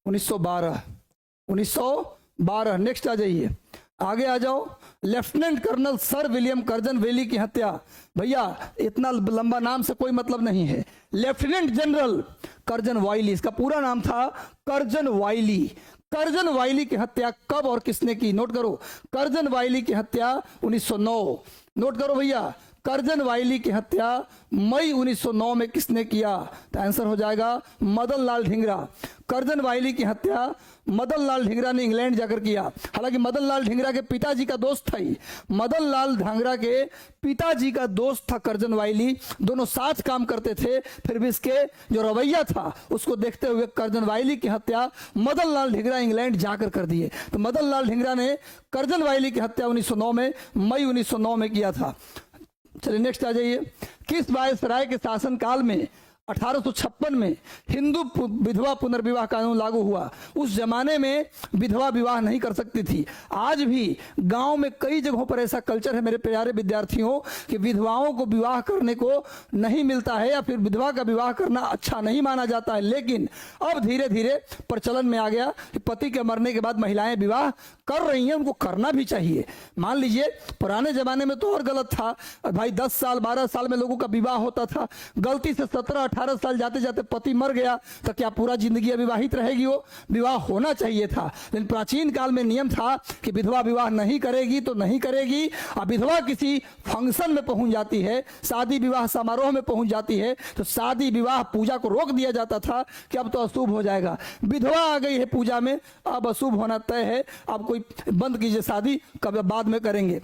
1912। 1912। नेक्स्ट आ जाइए, आगे आ जाओ। Lieutenant colonel sir William Curzon Wyllie की हत्या। भैया इतना लंबा नाम से कोई मतलब नहीं है। लेफ्टिनेंट जनरल कर्जन वाइली, इसका पूरा नाम था कर्जन वाइली। कर्जन वाइली की हत्या कब और किसने की? नोट करो, कर्जन वाइली की हत्या 1909। नोट करो भैया, कर्जन वाइली की हत्या मई 1909 में किसने किया? तो आंसर हो जाएगा मदन लाल ढींगरा। कर्जन वाइली की हत्या मदन लाल ढींगरा ने इंग्लैंड जाकर किया। हालांकि मदन लाल ढींगरा के पिताजी का दोस्त था ही, मदन लाल ढींगरा के पिताजी का दोस्त था कर्जन वाइली। दोनों साथ काम करते थे, फिर भी इसके जो रवैया था उसको देखते हुए कर्जन वाइली की हत्या मदन लाल ढींगरा इंग्लैंड जाकर कर दिए। तो मदन लाल ढींगरा ने कर्जन वाइली की हत्या 1909 में, मई 1909 में किया था। चलिए नेक्स्ट आ जाइए। किस वायसराय के शासनकाल में 1856 में हिंदू विधवा पुनर्विवाह कानून लागू हुआ? उस जमाने में विधवा विवाह नहीं कर सकती थी। आज भी गांव में कई जगहों पर ऐसा कल्चर है मेरे प्यारे विद्यार्थियों कि विधवाओं को विवाह करने को नहीं मिलता है या फिर विधवा का विवाह करना अच्छा नहीं माना जाता है। लेकिन अब धीरे धीरे प्रचलन में आ गया कि पति के मरने के बाद महिलाएं विवाह कर रही हैं, उनको करना भी चाहिए। मान लीजिए पुराने जमाने में तो और गलत था भाई, 10 साल 12 साल में लोगों का विवाह होता था। गलती से 17-18 साल जाते जाते पति मर गया तो क्या पूरा जिंदगी अविवाहित रहेगी? वो विवाह होना चाहिए था। लेकिन प्राचीन काल में नियम था कि विधवा विवाह नहीं करेगी तो नहीं करेगी। अब विधवा किसी फंक्शन में पहुंच जाती है, शादी विवाह समारोह में पहुंच जाती है, तो शादी विवाह पूजा को रोक दिया जाता था कि अब तो अशुभ हो जाएगा। विधवा आ गई है पूजा में, अब अशुभ होना तय है, अब कोई बंद कीजिए शादी, कब बाद में करेंगे।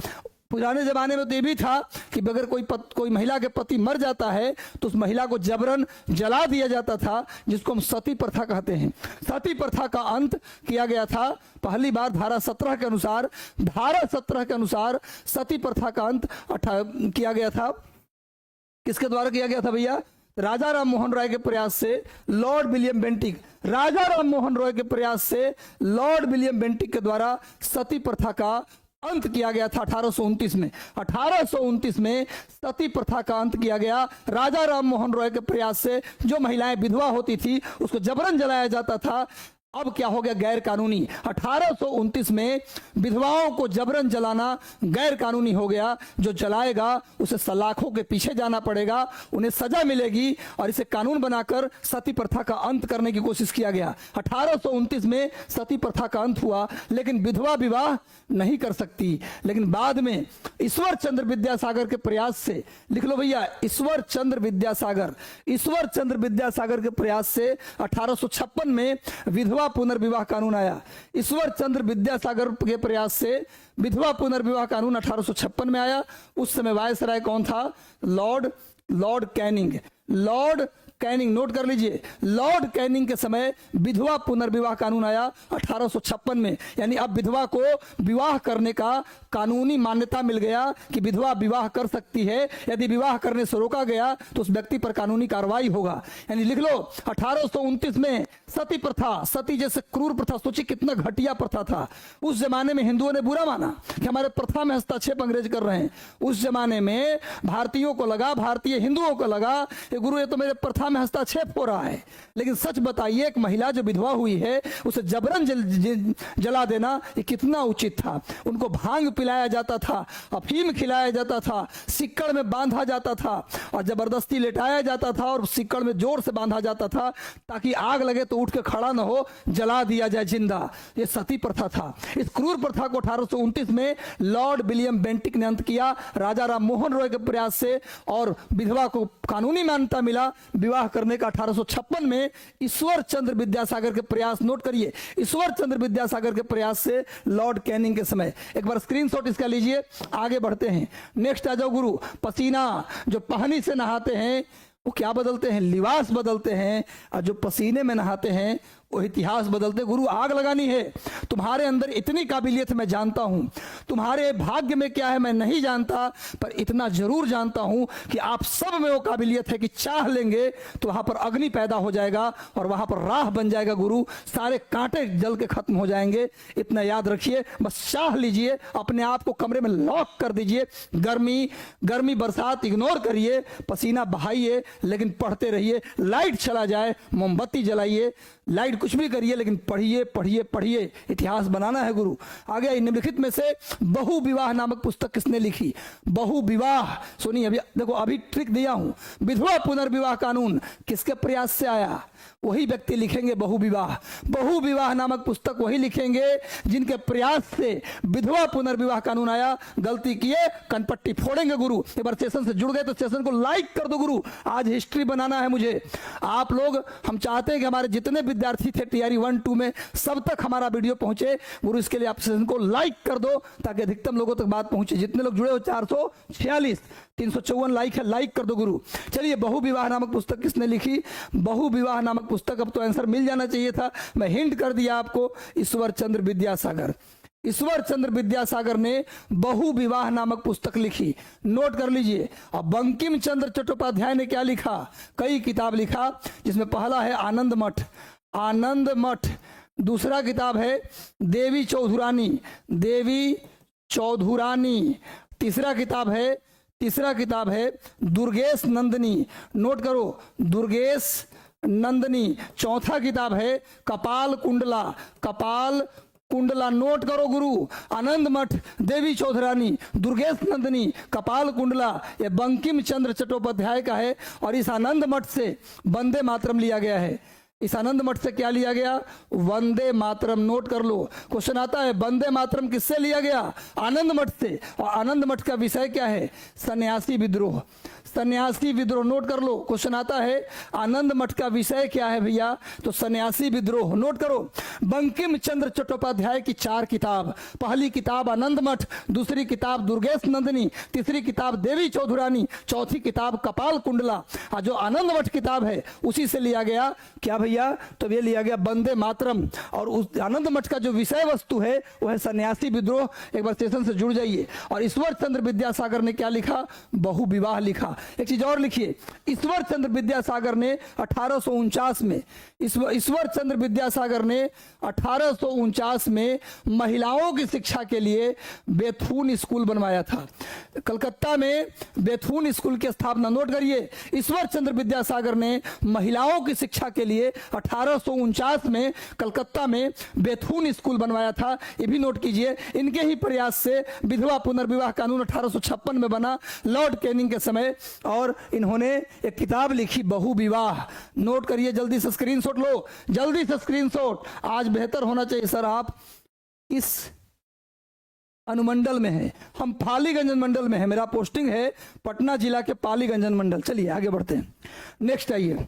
पुराने जमाने में तो ये भी था कि अगर कोई महिला के पति मर जाता है तो उस महिला को जबरन जला दिया जाता था, जिसको हम सती प्रथा कहते हैं। सती प्रथा का अंत किया गया था पहली बार धारा 17 के अनुसार। धारा 17 के अनुसार सती प्रथा का अंत किया गया था। किसके द्वारा किया गया था भैया? राजा राम मोहन राय के प्रयास से लॉर्ड विलियम बेंटिक, राजा राम मोहन राय के प्रयास से लॉर्ड विलियम बेंटिक के द्वारा सती प्रथा का अंत किया गया था 1829 में। 1829 में सती प्रथा का अंत किया गया। राजा राम मोहन रॉय के प्रयास से जो महिलाएं विधवा होती थी उसको जबरन जलाया जाता था। अब क्या हो गया गैर कानूनी। 1829 में विधवाओं को जबरन जलाना गैर कानूनी हो गया। जो जलाएगा उसे सलाखों के पीछे जाना पड़ेगा, उन्हें सजा मिलेगी, और इसे कानून बनाकर सती प्रथा का अंत करने की कोशिश किया गया। 1829 में सती प्रथा का अंत हुआ, लेकिन विधवा विवाह नहीं कर सकती। लेकिन बाद में ईश्वर चंद्र विद्यासागर के प्रयास से, लिख लो भैया, ईश्वर चंद्र विद्यासागर के प्रयास से 1856 में विधवा पुनर्विवाह कानून आया। ईश्वर चंद्र विद्यासागर के प्रयास से विधवा पुनर्विवाह कानून 1856 में आया। उस समय वायसराय कौन था? Lord Canning. नोट कर लीजिए, लॉर्ड कैनिंग के समय विधवा पुनर्विवाह कानून आया 1856 में। यानी अब विधवा को विवाह करने का कानूनी मान्यता मिल गया कि विधवा विवाह कर सकती है। यदि विवाह करने से रोका गया तो उस व्यक्ति पर कानूनी कार्रवाई होगा। यानी लिख लो 1829 में सती प्रथा, सती जैसे क्रूर प्रथा, सोचिए कितना घटिया प्रथा था। उस जमाने में हिंदुओं ने बुरा माना कि हमारे प्रथा में हस्तक्षेप अंग्रेज कर रहे हैं। उस जमाने में भारतीयों को लगा, भारतीय हिंदुओं को लगा कि गुरु ये तो मेरे प्रथा में हस्तक्षेप हो रहा है। लेकिन सच बताइए, एक महिला जो विधवा हुई है उसे जबरन जला देना ये कितना उचित था? उनको भांग पिलाया जाता था, अफीम खिलाया जाता था, सिक्कड़ में बांधा जाता था और जबरदस्ती लेटाया जाता था और सिक्कड़ में जोर से बांधा जाता था ताकि आग लगे तो उठ के खड़ा न हो, जला दिया जाए जिंदा। ये सती प्रथा था। इस क्रूर प्रथा को 1829 में लॉर्ड विलियम बेंटिक ने अंत किया राजा राम मोहन रॉय के प्रयास से, और विधवा को कानूनी मान्यता मिला विवाह करने का 1856 में ईश्वर चंद्र विद्यासागर के प्रयास। नोट करिए, ईश्वर चंद्र विद्यासागर के प्रयास से लॉर्ड कैनिंग के समय। एक बार स्क्रीनशॉट इसका लीजिए, आगे बढ़ते हैं। नेक्स्ट आ जाओ गुरु। पसीना, जो पानी से नहाते हैं वो क्या बदलते हैं? लिबास बदलते हैं, और जो पसीने में नहाते हैं वो इतिहास बदलते। गुरु आग लगानी है। तुम्हारे अंदर इतनी काबिलियत मैं जानता हूं, तुम्हारे भाग्य में क्या है मैं नहीं जानता, पर इतना जरूर जानता हूं कि आप सब में वो काबिलियत है कि चाह लेंगे तो वहां पर अग्नि पैदा हो जाएगा और वहां पर राह बन जाएगा। गुरु सारे कांटे जल के खत्म हो जाएंगे। इतना याद रखिए, बस चाह लीजिए, अपने आप को कमरे में लॉक कर दीजिए। गर्मी बरसात इग्नोर करिए, पसीना बहाइए, लेकिन पढ़ते रहिए। लाइट चला जाए, मोमबत्ती जलाइए, लाइट कुछ भी करिए, लेकिन पढ़िए पढ़िए पढ़िए। इतिहास बनाना है गुरु। आगे निम्नलिखित में से बहु विवाह नामक पुस्तक किसने लिखी? बहु विवाह, सुनिए, अभी देखो, अभी ट्रिक दिया हूं। विधवा पुनर्विवाह कानून किसके प्रयास से आया? वही व्यक्ति लिखेंगे बहु विवाह नामक पुस्तक वही लिखेंगे जिनके प्रयास से विधवा पुनर्विवाह कानून आया। गलती किए कनपट्टी फोड़ेंगे गुरु। एक बार सेशन से जुड़ गए तो सेशन को लाइक कर दो गुरु। आज हिस्ट्री बनाना है मुझे। आप लोग, हम चाहते हैं कि हमारे जितने विद्यार्थी थे तैयारी 1 2 में सब तक हमारा वीडियो पहुंचे गुरु। इसके लिए आप सेशन को लाइक कर दो ताकि अधिकतम लोगों तक बात पहुंचे। जितने लोग जुड़े हो 446, 354 लाइक है, लाइक कर दो गुरु। चलिए, बहु विवाह नामक पुस्तक किसने लिखी? बहु विवाह नामक पुस्तक, अब तो आंसर मिल जाना चाहिए था, मैं हिंट कर दिया आपको। ईश्वर चंद्र विद्यासागर ने बहु विवाह नामक पुस्तक लिखी। नोट कर लीजिए। और बंकिम चंद्र चट्टोपाध्याय ने क्या लिखा? कई किताब लिखा, जिसमें पहला है आनंद मठ। दूसरा किताब है देवी चौधुरानी। तीसरा किताब है दुर्गेश नंदिनी। नोट करो, दुर्गेश नंदिनी। चौथा किताब है कपाल कुंडला। नोट करो गुरु, आनंद मठ, देवी चौधरानी, दुर्गेश नंदिनी, कपाल कुंडला, ये बंकिम चंद्र चट्टोपाध्याय का है। और इस आनंद मठ से वंदे मातरम लिया गया है। इस आनंद मठ से क्या लिया गया? वंदे मातरम। नोट कर लो, क्वेश्चन आता है वंदे मातरम किससे लिया गया? आनंद मठ से। और आनंद मठ का विषय क्या है? सन्यासी विद्रोह। नोट कर लो, क्वेश्चन आता है आनंद मठ का विषय क्या है भैया? तो सन्यासी विद्रोह। नोट करो, बंकिम चंद्र चट्टोपाध्याय की 4 किताब। पहली किताब आनंद मठ, दूसरी किताब दुर्गेश नंदिनी, तीसरी किताब देवी चौधुरानी, चौथी किताब कपाल कुंडला। जो आनंद मठ किताब है उसी से लिया गया क्या भैया? तो ये लिया गया वंदे मातरम। और उस आनंद मठ का जो विषय वस्तु है वो है सन्यासी विद्रोह। एक बार सेशन से जुड़ जाइए। और ईश्वर चंद्र विद्यासागर ने क्या लिखा? बहु विवाह लिखा। एक चीज और लिखिए, ईश्वर चंद्र विद्यासागर ने 1849 में ईश्वर चंद्र विद्यासागर ने 1849 में महिलाओं की शिक्षा के लिए बेथुन स्कूल बनवाया था। कलकत्ता में बेथुन स्कूल की स्थापना। नोट करिए, ईश्वर चंद्र विद्यासागर ने महिलाओं की शिक्षा के लिए 1849 में कलकत्ता में बेथून स्कूल बनवाया था, ये भी नोट कीजिए। इनके ही प्रयास से विधवा पुनर्विवाह कानून 1856 में बना लॉर्ड कैनिंग के समय, और इन्होंने एक किताब लिखी बहु विवाह। नोट करिए, जल्दी से स्क्रीनशॉट लो, जल्दी से स्क्रीनशॉट। आज बेहतर होना चाहिए सर, आप इस अनुमंडल में है, हम पालीगंज मंडल में है, मेरा पोस्टिंग है पटना जिला के पालीगंज मंडल। चलिए आगे बढ़ते हैं, नेक्स्ट आइए,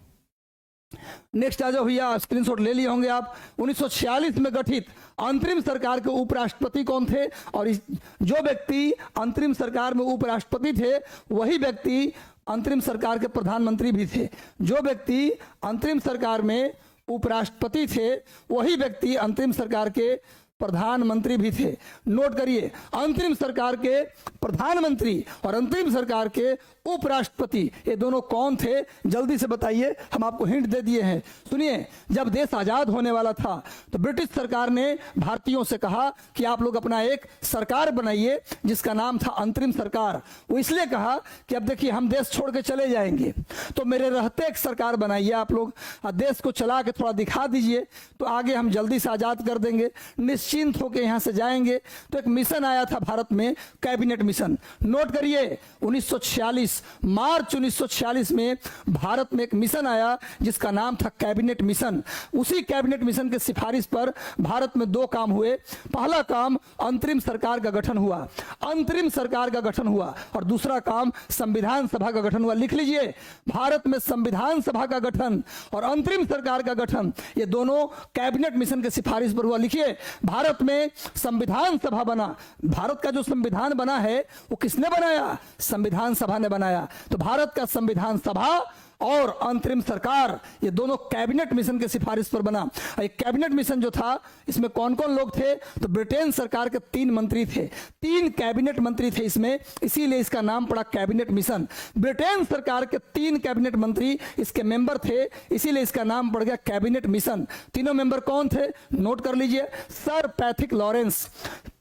नेक्स्ट आ जाओ भैया, स्क्रीनशॉट ले लिए होंगे आप। 1946 में गठित अंतरिम सरकार के उपराष्ट्रपति कौन थे? और जो व्यक्ति अंतरिम सरकार में उपराष्ट्रपति थे वही व्यक्ति अंतरिम सरकार के प्रधानमंत्री भी थे। जो व्यक्ति अंतरिम सरकार में उपराष्ट्रपति थे वही व्यक्ति अंतरिम सरकार के प्रधानमंत्री भी थे। नोट करिए, अंतरिम सरकार के प्रधानमंत्री और अंतरिम सरकार के उपराष्ट्रपति, ये दोनों कौन थे? जल्दी से बताइए, हम आपको हिंट दे दिए हैं। सुनिए, जब देश आजाद होने वाला था तो ब्रिटिश सरकार ने भारतीयों से कहा कि आप लोग अपना एक सरकार बनाइए जिसका नाम था अंतरिम सरकार। वो इसलिए कहा कि अब देखिए हम देश छोड़ के चले जाएंगे, तो मेरे रहते एक सरकार बनाइए आप लोग, देश को चला के थोड़ा दिखा दीजिए, तो आगे हम जल्दी से आजाद कर देंगे, निश्चिंत होकर यहां से जाएंगे। तो एक मिशन आया था भारत में, कैबिनेट मिशन। नोट करिए, 1946 मार्च 1946 में भारत में एक मिशन आया जिसका नाम था कैबिनेट मिशन। उसी कैबिनेट मिशन के सिफारिश पर भारत में दो काम हुए। पहला काम अंतरिम सरकार का गठन हुआ, अंतरिम सरकार का गठन हुआ, और दूसरा काम संविधान सभा का गठन हुआ। लिख लीजिए, भारत में संविधान सभा का गठन और अंतरिम सरकार का गठन, ये दोनों कैबिनेट मिशन के सिफारिश पर हुआ। लिखिए, भारत में संविधान सभा बना। भारत का जो संविधान बना है वो किसने बनाया? संविधान सभा ने बनाया। तो भारत का संविधान सभा और अंतरिम सरकार, ये दोनों कैबिनेट मिशन के सिफारिश पर बना। एक कैबिनेट मिशन जो था, इसमें कौन कौन लोग थे? तो ब्रिटेन सरकार के 3 मंत्री थे, 3 कैबिनेट मंत्री थे इसमें, इसीलिए इसका नाम पड़ा कैबिनेट मिशन। ब्रिटेन सरकार के 3 कैबिनेट मंत्री इसके मेंबर थे, इसीलिए इसका नाम पड़ गया कैबिनेट मिशन। तीनों मेंबर कौन थे? नोट कर लीजिए, सर पैथिक लॉरेंस,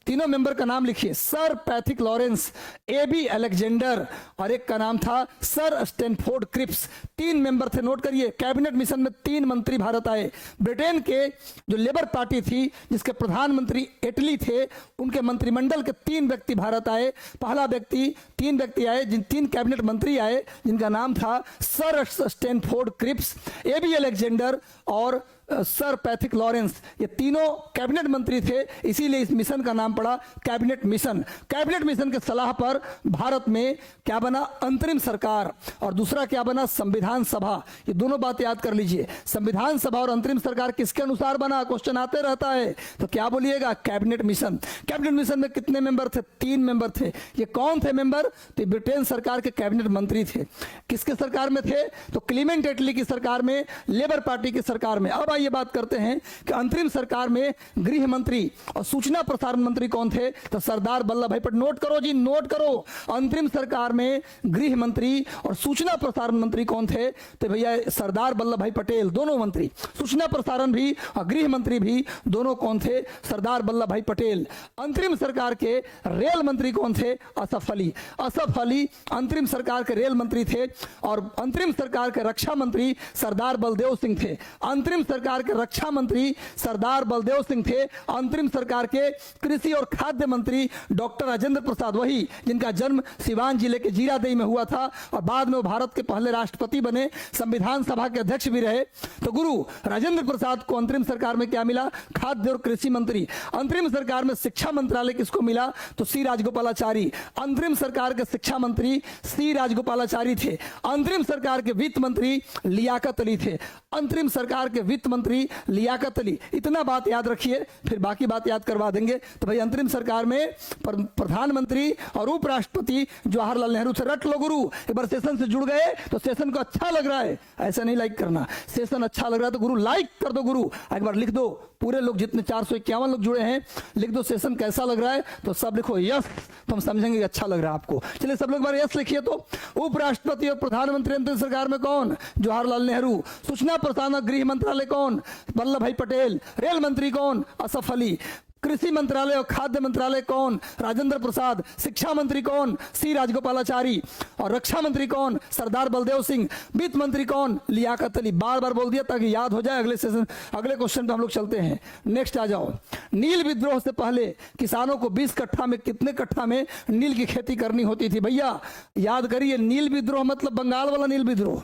तीनों मेंबर का नाम लिखिए, sir Pethick Lawrence, A B Alexander, और एक का नाम था सर स्टैनफोर्ड क्रिप्स। 3 मेंबर थे। नोट करिए, कैबिनेट मिशन में 3 मंत्री भारत आए। ब्रिटेन के जो लेबर पार्टी थी जिसके प्रधानमंत्री एटली थे, उनके मंत्रिमंडल के 3 व्यक्ति भारत आए। पहला व्यक्ति, 3 व्यक्ति आए, 3 कैबिनेट मंत्री आए जिनका नाम था sir Stafford Cripps, A B Alexander और सर पैथिक लॉरेंस। ये तीनों कैबिनेट मंत्री थे, इसीलिए इस मिशन का नाम पड़ा कैबिनेट मिशन। कैबिनेट मिशन के सलाह पर भारत में क्या बना? अंतरिम सरकार, और दूसरा क्या बना? संविधान सभा। ये दोनों बात याद कर लीजिए, संविधान सभा और अंतरिम सरकार किसके अनुसार बना? क्वेश्चन आते रहता है, तो क्या बोलिएगा? Cabinet mission. कैबिनेट मिशन में कितने मेंबर थे? 3 मेंबर थे। ये कौन थे मेंबर? तो ब्रिटेन सरकार के कैबिनेट मंत्री थे। किसके सरकार में थे? तो क्लीमेंट एटली की सरकार में, लेबर पार्टी की सरकार में। अब ये बात करते हैं कि अंतरिम सरकार में गृह मंत्री और सूचना प्रसारण मंत्री कौन थे? तो सरदार वल्लभ भाई पटेल। नोट करो जी, नोट करो, अंतरिम सरकार में गृह मंत्री और सूचना प्रसारण मंत्री कौन थे? तो भैया सरदार वल्लभ भाई पटेल, दोनों मंत्री, सूचना प्रसारण भी और गृह मंत्री भी, दोनों कौन थे? सरदार वल्लभ भाई पटेल। अंतरिम सरकार के रेल मंत्री कौन थे? असफ अली। असफ अली अंतरिम सरकार के रेल मंत्री थे। और अंतरिम सरकार के रक्षा मंत्री सरदार बलदेव सिंह थे। अंतरिम सरकार के रक्षा मंत्री सरदार बलदेव सिंह थे। अंतरिम सरकार के कृषि और खाद्य मंत्री डॉक्टर राजेंद्र प्रसाद, वही जिनका जन्म सिवान जिले के जीरादेई में हुआ था और बाद में वो भारत के पहले राष्ट्रपति बने, संविधान सभा के अध्यक्ष भी रहे। तो गुरु राजेंद्र प्रसाद को अंतरिम सरकार में क्या मिला? खाद्य और कृषि मंत्री। अंतरिम सरकार में शिक्षा मंत्रालय किसको मिला? तो सी राजगोपालाचारी। अंतरिम सरकार के शिक्षा मंत्री सी राजगोपालाचारी थे। अंतरिम सरकार के वित्त मंत्री लियाकत अली थे। अंतरिम सरकार के वित्त मंत्री लियाकत अली। इतना बात याद रखिए, फिर बाकी बात याद करवा देंगे। तो भाई अंतरिम सरकार में प्रधानमंत्री और उपराष्ट्रपति जवाहरलाल नेहरू थे। रट लो गुरु, एक बार सेशन से जुड़ गए तो सेशन को अच्छा लग रहा है, ऐसा नहीं लाइक करना। सेशन अच्छा लग रहा है तो गुरु लाइक कर दो। गुरु एक बार लिख दो, पूरे लोग जितने 451 लोग जुड़े हैं, लिख दो सेशन कैसा लग रहा है। तो सब लिखो यस, तो हम समझेंगे कि अच्छा लग रहा है आपको। चलिए सब लोग बार यस लिखिए। तो उपराष्ट्रपति और प्रधानमंत्री अंतरिम सरकार में कौन? जवाहरलाल नेहरू। सूचना प्रसारण गृह मंत्रालय कौन? वल्लभ भाई पटेल। रेल मंत्री कौन? असफ अली। कृषि मंत्रालय और खाद्य मंत्रालय कौन? राजेंद्र प्रसाद। शिक्षा मंत्री कौन? सी राजगोपालाचारी। और रक्षा मंत्री कौन? सरदार बलदेव सिंह। वित्त मंत्री कौन? लियाकत अली। बार बार बोल दिया ताकि याद हो जाए। अगले सेशन, अगले क्वेश्चन पे हम लोग चलते हैं। नेक्स्ट आ जाओ। नील विद्रोह से पहले किसानों को 20 कट्ठा में, कितने कट्ठा में नील की खेती करनी होती थी? भैया याद करिए, नील विद्रोह मतलब बंगाल वाला नील विद्रोह।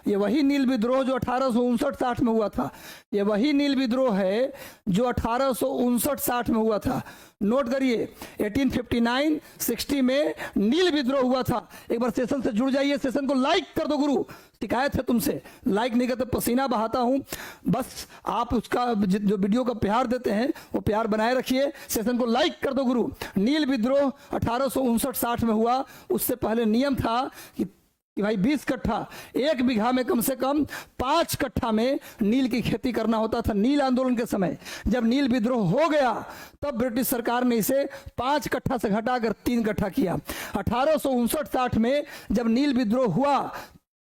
ये वही नील विद्रोह जो 1859-60 में हुआ था। ये वही नील विद्रोह है जो 1859-60 में हुआ था। नोट करिए, 1859-60 में नील विद्रोह हुआ था। एक बार सेशन से जुड़ जाइए, सेशन को लाइक कर दो गुरु, शिकायत है तुमसे, लाइक नहीं करते पसीना बहाता हूं। बस आप उसका जो वीडियो का प्यार देते हैं वो प्यार बनाए रखिए। सेशन को लाइक कर दो गुरु। नील विद्रोह 1859-60 में हुआ। उससे पहले नियम था कि भाई 20 कट्ठा, 1 बीघा में कम से कम 5 कट्ठा में नील की खेती करना होता था। नील आंदोलन के समय जब नील विद्रोह हो गया तब ब्रिटिश सरकार ने इसे 5 कट्ठा से घटाकर 3 कट्ठा किया। 1859-60 में जब नील विद्रोह हुआ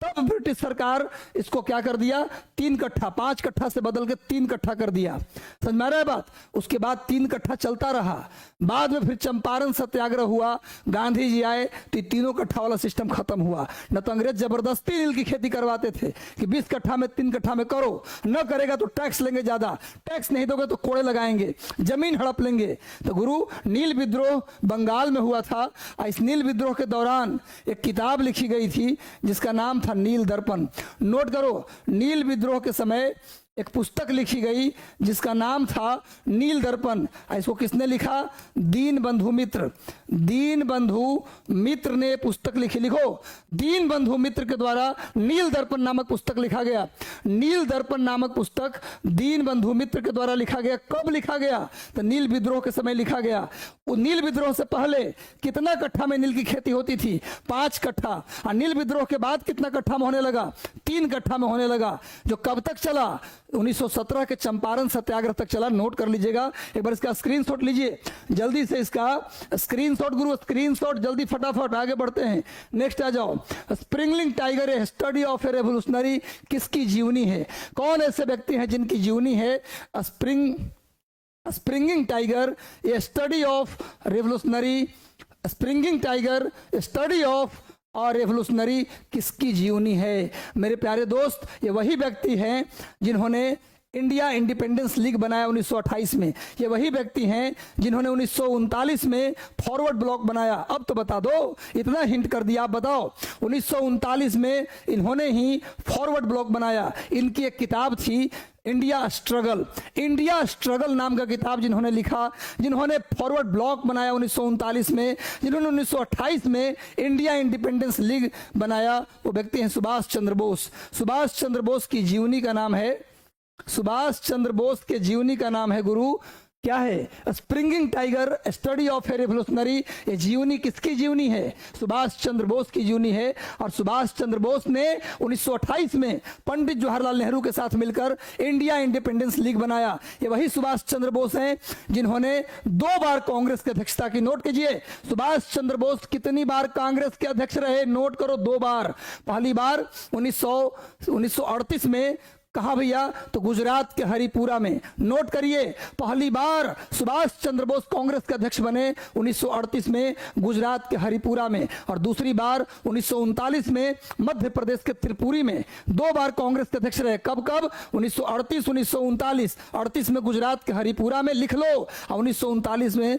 तब ब्रिटिश सरकार इसको क्या कर दिया? 3 कट्ठा, 5 कट्ठा से बदल के 3 कट्ठा कर दिया। समझ में आ रहा है बात? उसके बाद 3 कट्ठा चलता रहा। बाद में फिर चंपारण सत्याग्रह हुआ, गांधी जी आए तो 3 कट्ठा वाला सिस्टम खत्म हुआ। न तो अंग्रेज जबरदस्ती नील की खेती करवाते थे कि 20 कट्ठा में 3 कट्ठा में करो, न करेगा तो टैक्स लेंगे ज्यादा, टैक्स नहीं दोगे तो कोड़े लगाएंगे, जमीन हड़प लेंगे। तो गुरु, नील विद्रोह बंगाल में हुआ था। इस नील विद्रोह के दौरान एक किताब लिखी गई थी जिसका नाम था नील दर्पण। नोट करो, नील विद्रोह के समय एक पुस्तक लिखी गई जिसका नाम था नील दर्पण। इसको किसने लिखा? दीन बंधु मित्र। दीन बंधु मित्र ने पुस्तक लिखी। लिखो, दीन बंधु मित्र के द्वारा नील दर्पण नामक पुस्तक लिखा गया। नील दर्पण नामक पुस्तक दीन बंधु मित्र के द्वारा लिखा गया। कब लिखा गया? तो नील विद्रोह के समय लिखा गया। वो नील विद्रोह से पहले कितना कट्ठा में नील की खेती होती थी? 5 कट्ठा। और नील विद्रोह के बाद कितना कट्ठा में होने लगा? 3 कट्ठा में होने लगा। जो कब तक चला? 1917 के चंपारण सत्याग्रह तक चला। नोट कर लीजिएगा, एक बार इसका स्क्रीनशॉट लीजिए जल्दी से। इसका स्क्रीनशॉट गुरु, स्क्रीनशॉट जल्दी, फटाफट आगे बढ़ते हैं। नेक्स्ट आ जाओ। Springing tiger a study of a revolutionary किसकी जीवनी है? कौन ऐसे व्यक्ति हैं जिनकी जीवनी है? Springing tiger a study of revolutionary, springing tiger study of और रेवोल्यूशनरी किसकी जीवनी है? मेरे प्यारे दोस्त, ये वही व्यक्ति हैं जिन्होंने इंडिया इंडिपेंडेंस लीग बनाया 1928 में। ये वही व्यक्ति हैं जिन्होंने 1939 में फॉरवर्ड ब्लॉक बनाया। अब तो बता दो, इतना हिंट कर दिया, आप बताओ। 1939 में इन्होंने ही फॉरवर्ड ब्लॉक बनाया। इनकी एक किताब थी इंडिया स्ट्रगल। इंडिया स्ट्रगल नाम का किताब जिन्होंने लिखा, जिन्होंने फॉरवर्ड ब्लॉक बनाया 1939 में, जिन्होंने 1928 में इंडिया इंडिपेंडेंस लीग बनाया, वो व्यक्ति हैं सुभाष चंद्र बोस। सुभाष चंद्र बोस की जीवनी का नाम है, सुभाष चंद्र बोस के जीवनी का नाम है गुरु, क्या है? Springing tiger study of a revolutionary. ये जीवनी किसकी जीवनी है? सुभाष चंद्र बोस की जीवनी है। और सुभाष चंद्र बोस ने 1928 में पंडित जवाहरलाल नेहरू के साथ मिलकर इंडिया इंडिपेंडेंस लीग बनाया। ये वही सुभाष चंद्र बोस हैं जिन्होंने 2 बार कांग्रेस की अध्यक्षता की। नोट कीजिए, सुभाष चंद्र बोस कितनी बार कांग्रेस के अध्यक्ष रहे? नोट करो, 2 बार। पहली बार 1938 में, कहा भैया? तो गुजरात के हरिपुरा में। नोट करिए, पहली बार सुभाष चंद्र बोस कांग्रेस के अध्यक्ष बने 1938 में गुजरात के हरिपुरा में। और दूसरी बार 1939 में मध्य प्रदेश के त्रिपुरी में। 2 बार कांग्रेस के अध्यक्ष रहे। कब कब? 1938, 1939। 38 में गुजरात के हरिपुरा में, लिख लो। और 1939 में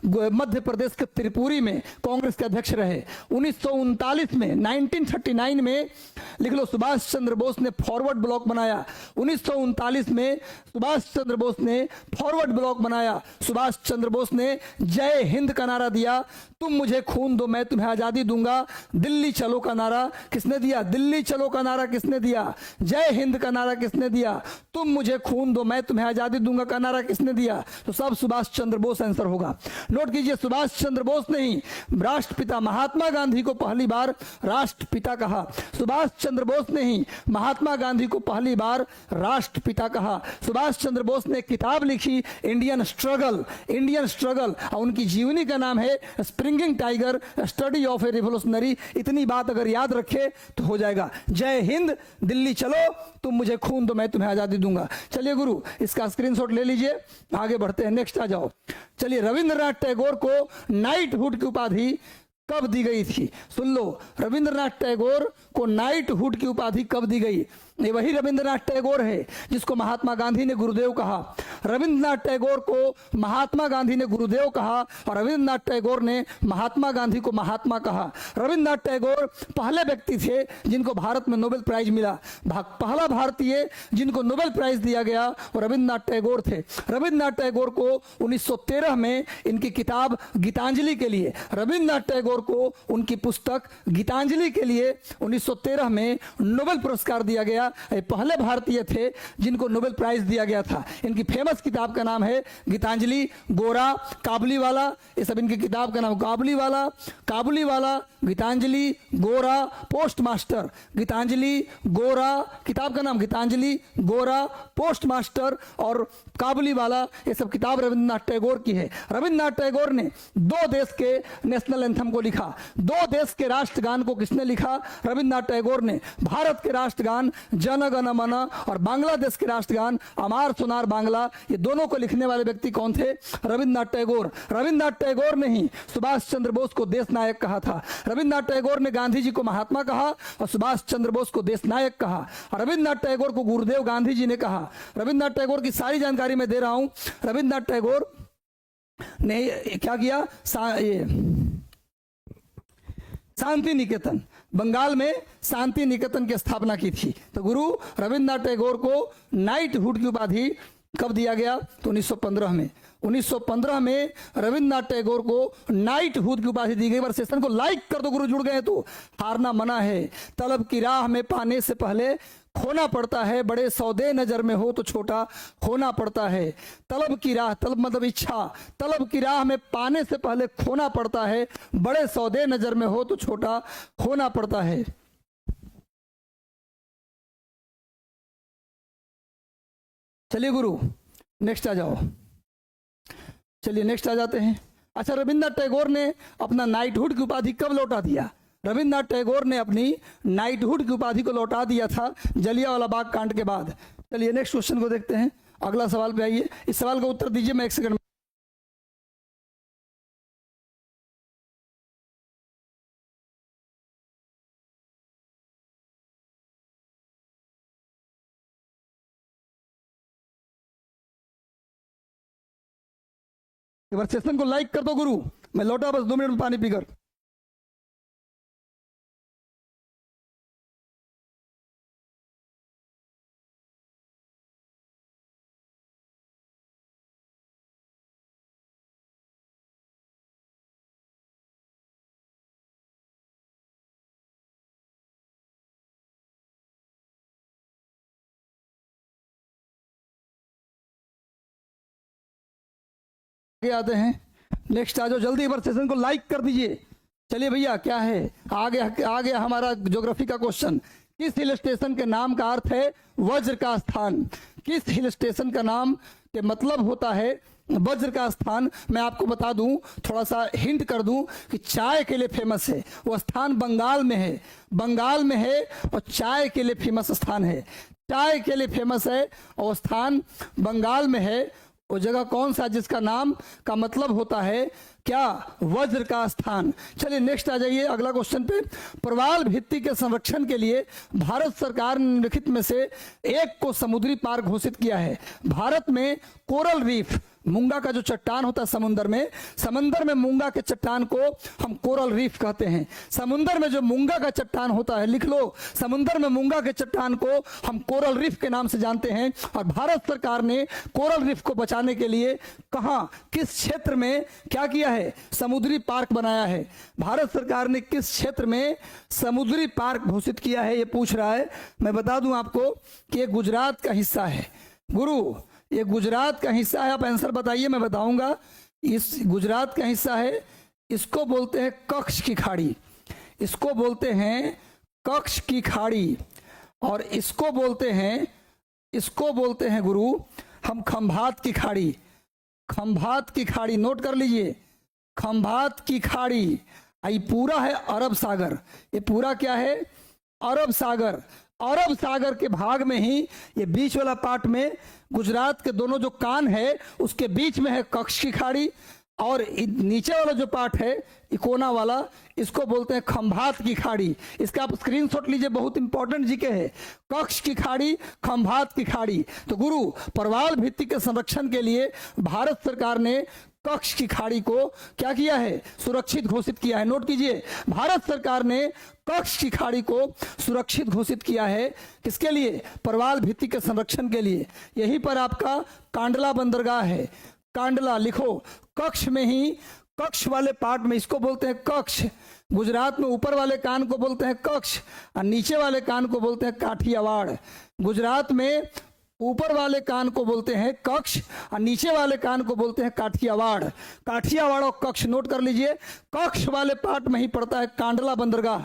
मध्य प्रदेश के त्रिपुरी में कांग्रेस के अध्यक्ष रहे। 1939 में, 1939 में, लिख लो, सुभाष चंद्र बोस ने फॉरवर्ड ब्लॉक बनाया। 1939 में सुभाष चंद्र बोस ने फॉरवर्ड ब्लॉक बनाया। सुभाष चंद्र बोस ने जय हिंद का नारा दिया। तुम मुझे खून दो, मैं तुम्हें आजादी दूंगा। दिल्ली चलो का नारा किसने दिया? दिल्ली चलो का नारा किसने दिया? जय हिंद का नारा किसने दिया? तुम मुझे खून दो, मैं तुम्हें आजादी दूंगा का नारा किसने दिया? तो सब सुभाष चंद्र बोस आंसर होगा। नोट कीजिए, सुभाष चंद्र बोस ने ही राष्ट्रपिता महात्मा गांधी को पहली बार राष्ट्रपिता कहा। सुभाष चंद्र बोस ने ही महात्मा गांधी को पहली बार राष्ट्रपिता कहा। सुभाष चंद्र बोस ने किताब लिखी इंडियन स्ट्रगल, इंडियन स्ट्रगल, और उनकी जीवनी का नाम है springing tiger, study of A revolutionary. इतनी बात अगर याद रखे तो हो जाएगा। जय हिंद, दिल्ली चलो, तुम मुझे खून दो मैं तुम्हें आजादी दूंगा। चलिए गुरु, इसका स्क्रीनशॉट ले लीजिए, आगे बढ़ते हैं, नेक्स्ट आ जाओ। चलिए, रविंद्रनाथ टैगोर को नाइटहुड की उपाधि कब दी गई थी? सुन लो, रविंद्रनाथ टैगोर को नाइटहुड की उपाधि कब दी गई? ये वही रविंद्रनाथ टैगोर है जिसको महात्मा गांधी ने गुरुदेव कहा। रविंद्रनाथ टैगोर को महात्मा गांधी ने गुरुदेव कहा और रविंद्रनाथ टैगोर ने महात्मा गांधी को महात्मा कहा। रविंद्रनाथ टैगोर पहले व्यक्ति थे जिनको भारत में नोबेल प्राइज मिला। पहला भारतीय जिनको नोबेल प्राइज दिया गया वो रविंद्रनाथ टैगोर थे। रविंद्रनाथ टैगोर को 1913 में इनकी किताब गीतांजलि के लिए, रविंद्रनाथ टैगोर को उनकी पुस्तक गीतांजलि के लिए 1913 में नोबेल पुरस्कार दिया गया। ये पहले भारतीय थे जिनको नोबेल प्राइज दिया गया था। इनकी फेमस किताब का नाम है गीतांजलि, गोरा, काबुलीवाला, ये सब इनकी किताब का नाम। काबुलीवाला, काबुलीवाला, गीतांजलि, गोरा, पोस्ट मास्टर, गीतांजलि, गोरा, किताब का नाम गीतांजलि, गोरा, पोस्ट मास्टर और काबुलीवाला, ये सब किताब रविंद्रनाथ टैगोर की है। रविंद्रनाथ टैगोर ने दो देश के नेशनल एंथम को लिखा। दो देश के राष्ट्रगान को किसने लिखा? रविंद्रनाथ टैगोर ने। भारत के राष्ट्रगान जन गण मन और बांग्लादेश के राष्ट्रगान अमार सोनार बांग्ला, ये दोनों को लिखने वाले व्यक्ति कौन थे? रविंद्रनाथ टैगोर। रविंद्रनाथ टैगोर ने ही सुभाष चंद्र बोस को देश नायक कहा था। रविंद्रनाथ टैगोर ने गांधी जी को महात्मा कहा और सुभाष चंद्र बोस को देश नायक कहा। रविंद्रनाथ टैगोर को गुरुदेव गांधी जी ने कहा। रविंद्रनाथ टैगोर की सारी जानकारी मैं दे रहा हूं। रविंद्रनाथ टैगोर ने क्या किया? शांति निकेतन, बंगाल में शांति निकेतन की स्थापना की थी। तो गुरु रविंद्रनाथ टैगोर को नाइटहुड की उपाधि कब दिया गया? तो 1915 में। 1915 में रविंद्रनाथ टैगोर को नाइटहुड की उपाधि दी गई। बार सेशन को लाइक कर दो गुरु, जुड़ गए तो। हारना मना है, तलब की राह में पाने से पहले खोना पड़ता है, बड़े सौदे नजर में हो तो छोटा खोना पड़ता है। तलब की राह, तलब मतलब इच्छा, तलब की राह में पाने से पहले खोना पड़ता है, बड़े सौदे नजर में हो तो छोटा खोना पड़ता है। चलिए गुरु, नेक्स्ट आ जाओ। चलिए नेक्स्ट आ जाते हैं। अच्छा, रविंद्रनाथ टैगोर ने अपना नाइटहुड की उपाधि कब लौटा दिया? रविंद्रनाथ टैगोर ने अपनी नाइटहुड की उपाधि को लौटा दिया था जलियांवाला बाग कांड के बाद। चलिए नेक्स्ट क्वेश्चन को देखते हैं। अगला सवाल पे आइए, इस सवाल का उत्तर दीजिए, मैं 1 सेकंड में। एक बार सेशन को लाइक कर दो गुरु, मैं लौटा बस 2 मिनट में पानी पीकर। आते हैं, नेक्स्ट आ जाओ जल्दी, एक बार सेशन को लाइक कर दीजिए। चलिए भैया, क्या है आ गया हमारा ज्योग्राफी का क्वेश्चन। किस हिल स्टेशन के नाम का अर्थ है वज्र का स्थान? किस हिल स्टेशन का नाम के मतलब होता है वज्र का स्थान? मैं आपको बता दूं, थोड़ा सा हिंट कर दूं कि चाय के लिए फेमस है। वो स्थान बंगाल में है, बंगाल में है और चाय के लिए फेमस स्थान है। चाय के लिए फेमस है और स्थान बंगाल में है। वो जगह कौन सा जिसका नाम का मतलब होता है क्या? वज्र का स्थान। चलिए नेक्स्ट आ जाइए अगला क्वेश्चन पे। प्रवाल भित्ति के संरक्षण के लिए भारत सरकार ने निम्नलिखित में से एक को समुद्री पार्क घोषित किया है। भारत में कोरल रीफ, मूंगा का जो चट्टान होता है समुद्र में मूंगा के चट्टान को हम कोरल रीफ कहते हैं। समुद्र में जो मूंगा का चट्टान होता है, लिख लो, समुद्र में मूंगा के चट्टान को हम कोरल रीफ के नाम से जानते हैं। और भारत सरकार ने कोरल रीफ को बचाने के लिए कहां, किस क्षेत्र में क्या किया है? समुद्री पार्क बनाया है। भारत सरकार ने किस क्षेत्र में समुद्री पार्क घोषित किया है, ये पूछ रहा है। मैं बता दूं आपको कि ये गुजरात का हिस्सा है। गुरु, ये गुजरात का हिस्सा है। आप आंसर बताइए, मैं बताऊंगा। इस गुजरात का हिस्सा है, इसको बोलते हैं कच्छ की खाड़ी, इसको बोलते हैं कच्छ की खाड़ी, और इसको बोलते हैं गुरु हम खंभात की खाड़ी, खंभात की खाड़ी, नोट कर लीजिए, खंभात की खाड़ी। ये पूरा है अरब सागर, ये पूरा क्या है, अरब सागर। अरब सागर के भाग में ही ये बीच वाला पार्ट में गुजरात के दोनों जो कान है उसके बीच में है कच्छ की खाड़ी, और नीचे वाला जो पार्ट है इकोना वाला, इसको बोलते हैं खंभात की खाड़ी। इसका आप स्क्रीनशॉट लीजिए, बहुत इंपॉर्टेंट जीके है, कच्छ की खाड़ी, खंभात की खाड़ी। तो गुरु परवाल भित्ति के संरक्षण के लिए भारत सरकार ने कच्छ की खाड़ी को क्या किया है, सुरक्षित घोषित किया है। नोट कीजिए, भारत सरकार ने कच्छ की खाड़ी को सुरक्षित घोषित किया है, किसके लिए, परवाल भित्ति के संरक्षण के लिए। यहीं पर आपका कांडला बंदरगाह है, कांडला लिखो, कच्छ में ही, कच्छ वाले पार्ट में इसको बोलते हैं कच्छ। गुजरात में ऊपर वाले कान को बोलते हैं कच्छ और नीचे वाले कान को बोलते हैं काठियावाड़। गुजरात में ऊपर वाले कान को बोलते हैं कच्छ और नीचे वाले कान को बोलते हैं काठियावाड़। काठियावाड़ और कच्छ नोट कर लीजिए। कच्छ वाले पार्ट में ही पड़ता है कांडला बंदरगाह।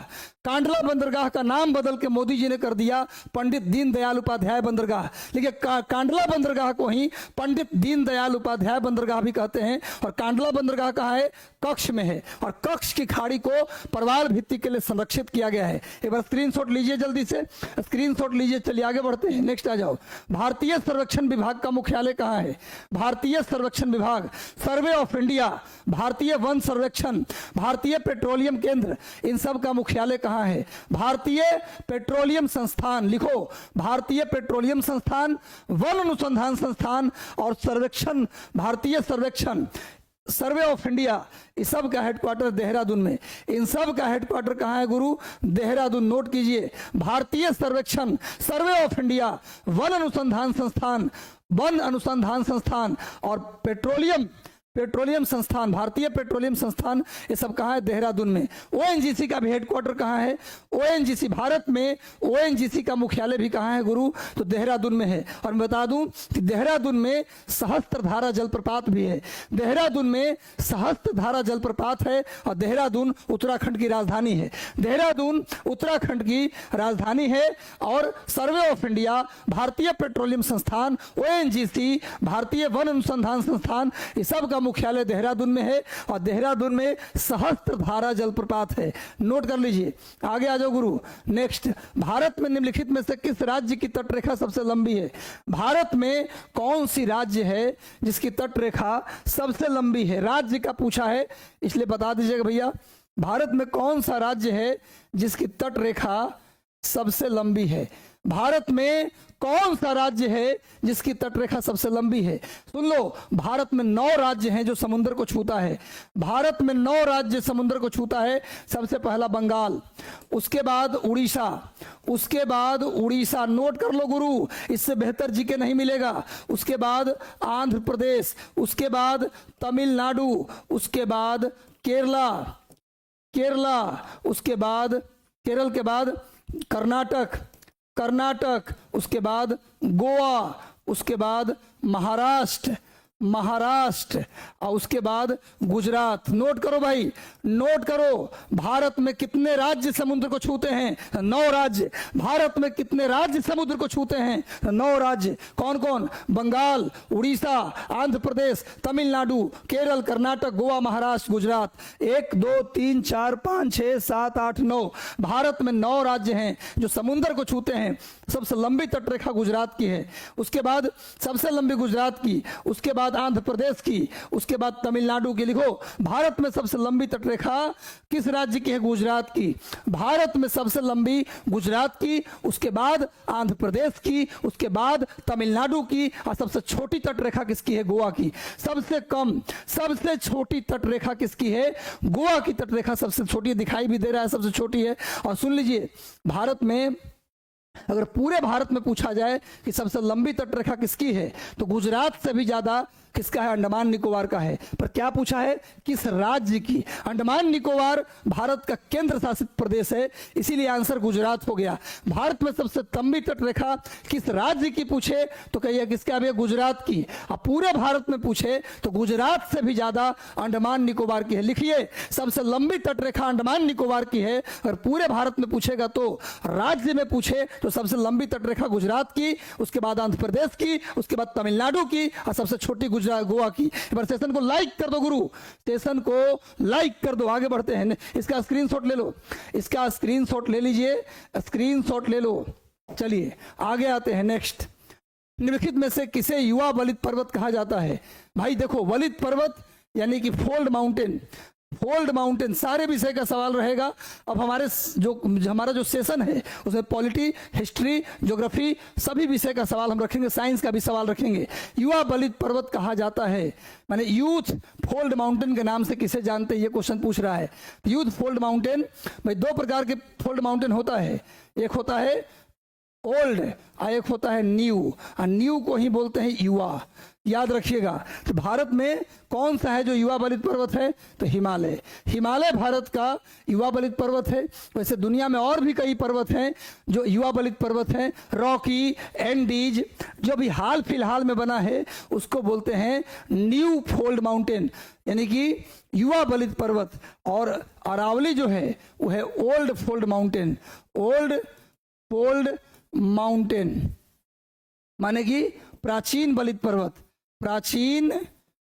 कांडला बंदरगाह का नाम बदल के मोदी जी ने कर दिया पंडित दीनदयाल उपाध्याय बंदरगाह। लेकिन कांडला बंदरगाह को ही पंडित दीनदयाल उपाध्याय बंदरगाह भी कहते हैं। और कांडला बंदरगाह कहाँ है, कच्छ में है। और कच्छ की खाड़ी को परवाल भित्ति के लिए संरक्षित किया गया है। एक बार स्क्रीनशॉट लीजिए, जल्दी से स्क्रीनशॉट लीजिए। चलिए आगे बढ़ते हैं, नेक्स्ट आ जाओ। भारतीय सर्वेक्षण विभाग का मुख्यालय कहाँ है, भारतीय सर्वेक्षण विभाग, सर्वे ऑफ इंडिया, भारतीय वन सर्वेक्षण, भारतीय पेट्रोलियम केंद्र, इन सब का मुख्यालय कहाँ है, भारतीय पेट्रोलियम संस्थान। लिखो, भारतीय पेट्रोलियम संस्थान, वन अनुसंधान संस्थान और सर्वेक्षण, भारतीय सर्वेक्षण, सर्वे ऑफ इंडिया, इस सब का हेडक्वार्टर देहरादून में। इन सब का हेडक्वार्टर कहाँ है गुरु, देहरादून। नोट कीजिए, भारतीय सर्वेक्षण, सर्वे ऑफ इंडिया, वन अनुसंधान संस्थान, वन अनुसंधान संस्थान और पेट्रोलियम संस्थान, भारतीय पेट्रोलियम संस्थान, ये सब कहाँ है, देहरादून में। ओएनजीसी का भी हेडक्वार्टर कहाँ है, ओएनजीसी, भारत में ओएनजीसी का मुख्यालय भी कहाँ है गुरु, तो देहरादून में है। और मैं बता दूं कि देहरादून में सहस्त्रधारा जलप्रपात भी है, देहरादून में सहस्त्रधारा जलप्रपात है। और देहरादून उत्तराखंड की राजधानी है, देहरादून उत्तराखंड की राजधानी है। और सर्वे ऑफ इंडिया, भारतीय पेट्रोलियम संस्थान, ओएनजीसी, भारतीय वन अनुसंधान संस्थान, ये सब का मुख्यालय देहरादून में है। और देहरादून में सहस्त्रधारा जलप्रपात है। नोट कर लीजिए, आगे आ जाओ गुरु। नेक्स्ट, भारत में निम्नलिखित में से किस राज्य की तटरेखा सबसे लंबी है, भारत में कौन सी राज्य है जिसकी तटरेखा सबसे लंबी है, राज्य का पूछा है इसलिए बता दीजिएगा भैया। भारत में कौन सा राज्य है जिसकी तटरेखा सबसे लंबी है, भारत में कौन सा राज्य है जिसकी तटरेखा सबसे लंबी है। सुन लो, भारत में 9 राज्य हैं जो समुद्र को छूता है, भारत में 9 राज्य समुद्र को छूता है। सबसे पहला बंगाल, उसके बाद उड़ीसा, उसके बाद उड़ीसा, नोट कर लो गुरु, इससे बेहतर जीके नहीं मिलेगा। उसके बाद आंध्र प्रदेश, उसके बाद तमिलनाडु, उसके बाद केरला, उसके बाद केरल के बाद कर्नाटक, उसके बाद गोवा, उसके बाद महाराष्ट्र, और उसके बाद गुजरात। नोट करो भाई, नोट करो। भारत में कितने राज्य समुद्र को छूते हैं, 9 राज्य। भारत में कितने राज्य समुद्र को छूते हैं, 9 राज्य। कौन कौन, बंगाल, उड़ीसा, आंध्र प्रदेश, तमिलनाडु, केरल, कर्नाटक, गोवा, महाराष्ट्र, गुजरात। 1 2 3 4 5 6 7 8 9, भारत में 9 राज्य हैं जो समुद्र को छूते हैं। सबसे लंबी तटरेखा गुजरात की है, उसके बाद सबसे लंबी गुजरात की, उसके बाद आंध्र प्रदेश की, उसके बाद तमिलनाडु की। लिखो, भारत में सबसे लंबी तटरेखा किस राज्य की है, गुजरात की। भारत में सबसे लंबी गुजरात की, उसके बाद आंध्र प्रदेश की, उसके बाद तमिलनाडु की, और सबसे छोटी तटरेखा किसकी है, गोवा की। सबसे कम, सबसे छोटी तटरेखा किसकी है, गोवा की तटरेखा सबसे छोटी, दिखाई भी दे रहा है सबसे छोटी है। और सुन लीजिए, भारत में अगर पूरे भारत में पूछा जाए कि सबसे लंबी तटरेखा किसकी है, तो गुजरात से भी ज्यादा किसका है? अंडमान निकोबार का है। पर क्या पूछा है? किस राज्य की? अंडमान निकोबार भारत का केंद्र शासित प्रदेश है, इसीलिए आंसर गुजरात हो गया। भारत में सबसे लंबी तटरेखा किस राज्य की पूछे तो कहिए किसका? भैया गुजरात की। अब पूरे भारत में पूछे तो गुजरात से भी ज्यादा अंडमान निकोबार की है। लिखिए, सबसे लंबी तटरेखा अंडमान निकोबार की है। अगर पूरे भारत में पूछेगा तो राज्य में पूछे तो सबसे लंबी तटरेखा गुजरात की, उसके बाद आंध्र प्रदेश की, उसके बाद तमिलनाडु की, और सबसे छोटी गुजरात गोवा की। एक बार सेशन को लाइक कर दो गुरु, सेशन को लाइक कर दो। आगे बढ़ते हैं, इसका स्क्रीनशॉट ले लो, इसका स्क्रीनशॉट ले लीजिए, स्क्रीनशॉट ले लो। चलिए आगे आते हैं। नेक्स्ट, निम्नलिखित में से किसे युवा वलित पर्वत कहा जाता है? भाई देखो, वलित पर्वत यानी कि फोल्ड माउंटेन, फोल्ड माउंटेन सारे विषय का सवाल रहेगा। अब हमारा जो सेशन है उसमें पॉलिटी, हिस्ट्री, ज्योग्राफी सभी विषय का सवाल हम रखेंगे, साइंस का भी सवाल रखेंगे। युवा वलित पर्वत कहा जाता है, माने यूथ फोल्ड माउंटेन के नाम से किसे जानते हैं, ये क्वेश्चन पूछ रहा है। यूथ फोल्ड माउंटेन, भाई दो प्रकार के फोल्ड माउंटेन होता है, एक होता है ओल्ड और एक होता है न्यू, और न्यू को ही बोलते हैं युवा। याद रखिएगा। तो भारत में कौन सा है जो युवा वलित पर्वत है? तो हिमालय। हिमालय भारत का युवा वलित पर्वत है। वैसे दुनिया में और भी कई पर्वत हैं जो युवा वलित पर्वत हैं। रॉकी, एंडीज, जो भी हाल फिलहाल में बना है उसको बोलते हैं न्यू फोल्ड माउंटेन, यानी कि युवा वलित पर्वत। और अरावली जो है वो है old fold mountain, old fold mountain माने कि प्राचीन वलित पर्वत, प्राचीन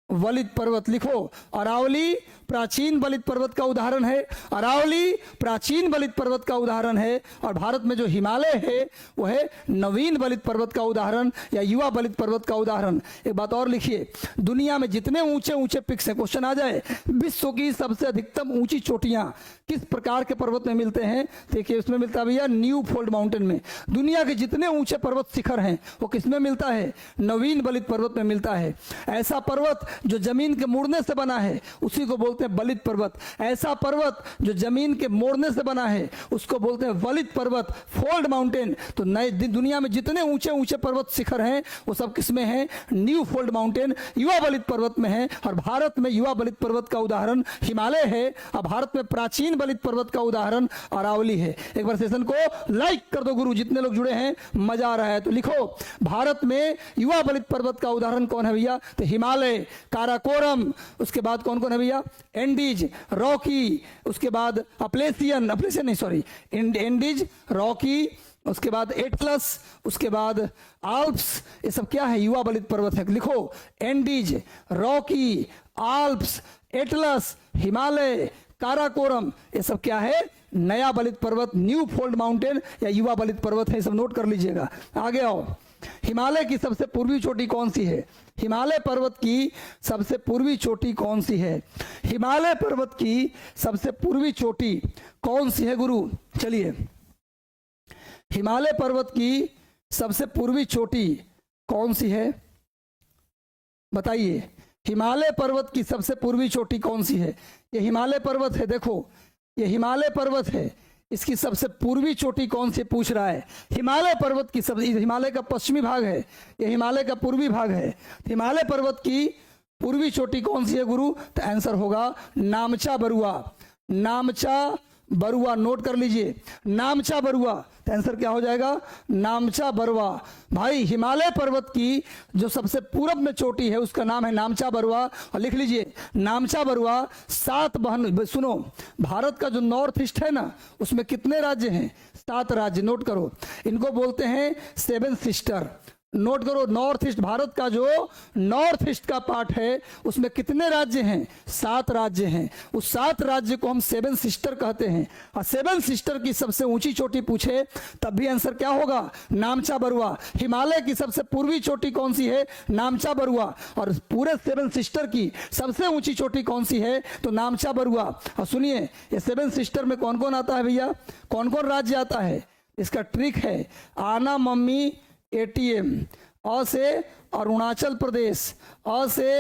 वलित पर्वत। लिखो, अरावली प्राचीन वलित पर्वत का उदाहरण है, अरावली प्राचीन वलित पर्वत का उदाहरण है। और भारत में जो हिमालय है वह है नवीन वलित पर्वत का उदाहरण या युवा वलित पर्वत का उदाहरण। एक बात और लिखिए, दुनिया में जितने ऊंचे ऊंचे पिक्स हैं, क्वेश्चन आ जाए, विश्व की सबसे अधिकतम ऊंची चोटियां किस प्रकार के पर्वत में मिलते हैं? देखिए, उसमें मिलता है भैया न्यू फोल्ड माउंटेन में। दुनिया के जितने ऊंचे पर्वत शिखर हैं वो किसमें मिलता है? नवीन वलित पर्वत में मिलता है। ऐसा पर्वत जो जमीन के मुड़ने से बना है उसी को बोलते हैं वलित पर्वत। ऐसा पर्वत जो जमीन के मोड़ने से बना है उसको बोलते हैं वलित पर्वत, फोल्ड माउंटेन। तो नए दुनिया में जितने ऊंचे ऊंचे पर्वत शिखर हैं वो सब किसमें हैं? न्यू फोल्ड माउंटेन, युवा वलित पर्वत में है। और भारत में युवा वलित पर्वत का उदाहरण हिमालय है, और भारत में प्राचीन वलित पर्वत का उदाहरण अरावली है। एक बार सेशन को लाइक कर दो गुरु, जितने लोग जुड़े हैं मजा आ रहा है। तो लिखो, भारत में युवा वलित पर्वत का उदाहरण कौन है भैया? तो हिमालय, काराकोरम, उसके बाद कौन कौन है भैया? एंडीज, रॉकी, उसके बाद अपलेसियन नहीं सॉरी एंडीज, रॉकी, उसके बाद एटलस, उसके बाद आल्प्स। ये सब क्या है? युवा वलित पर्वत है। लिखो, Andes, Rocky, Alps, Atlas, Himalaya, Karakoram, ये सब क्या है? नया वलित पर्वत, न्यू फोल्ड माउंटेन या युवा वलित पर्वत है। सब नोट कर लीजिएगा। आगे आओ, हिमालय की सबसे पूर्वी चोटी कौन सी है? हिमालय पर्वत की सबसे पूर्वी चोटी कौन सी है? हिमालय पर्वत की सबसे पूर्वी चोटी कौन सी है गुरु? चलिए, हिमालय पर्वत की सबसे पूर्वी चोटी कौन सी है? बताइए, हिमालय पर्वत की सबसे पूर्वी चोटी कौन सी है? ये हिमालय पर्वत है, देखो ये हिमालय पर्वत है, इसकी सबसे पूर्वी चोटी कौन सी पूछ रहा है? हिमालय पर्वत की हिमालय का पश्चिमी भाग है, ये हिमालय का पूर्वी भाग है। हिमालय पर्वत की पूर्वी चोटी कौन सी है गुरु? तो आंसर होगा नामचा बरुआ, नामचा बरुआ। नोट कर लीजिए, नामचा बरुआ। तो आंसर क्या हो जाएगा? नामचा बरुआ। भाई हिमालय पर्वत की जो सबसे पूरब में चोटी है उसका नाम है नामचा बरुआ। और लिख लीजिए, नामचा बरुआ 7 बहन। सुनो, भारत का जो नॉर्थ ईस्ट है ना उसमें कितने राज्य हैं? 7 राज्य। नोट करो, इनको बोलते हैं 7 सिस्टर। नोट करो, नॉर्थ ईस्ट, भारत का जो नॉर्थ ईस्ट का पार्ट है उसमें कितने राज्य हैं? 7 राज्य हैं। उस 7 राज्य को हम 7 सिस्टर कहते हैं। और 7 सिस्टर की सबसे ऊंची चोटी पूछे तब भी आंसर क्या होगा? नामचा बरुआ। हिमालय की सबसे पूर्वी चोटी कौन सी है? नामचा बरुआ। और पूरे 7 सिस्टर की सबसे ऊंची चोटी कौन सी है? तो नामचा बरुआ। और सुनिए, ये 7 सिस्टर में कौन कौन आता है भैया? कौन कौन राज्य आता है? इसका ट्रिक है, आना मम्मी ATM। अ से अरुणाचल प्रदेश, अ से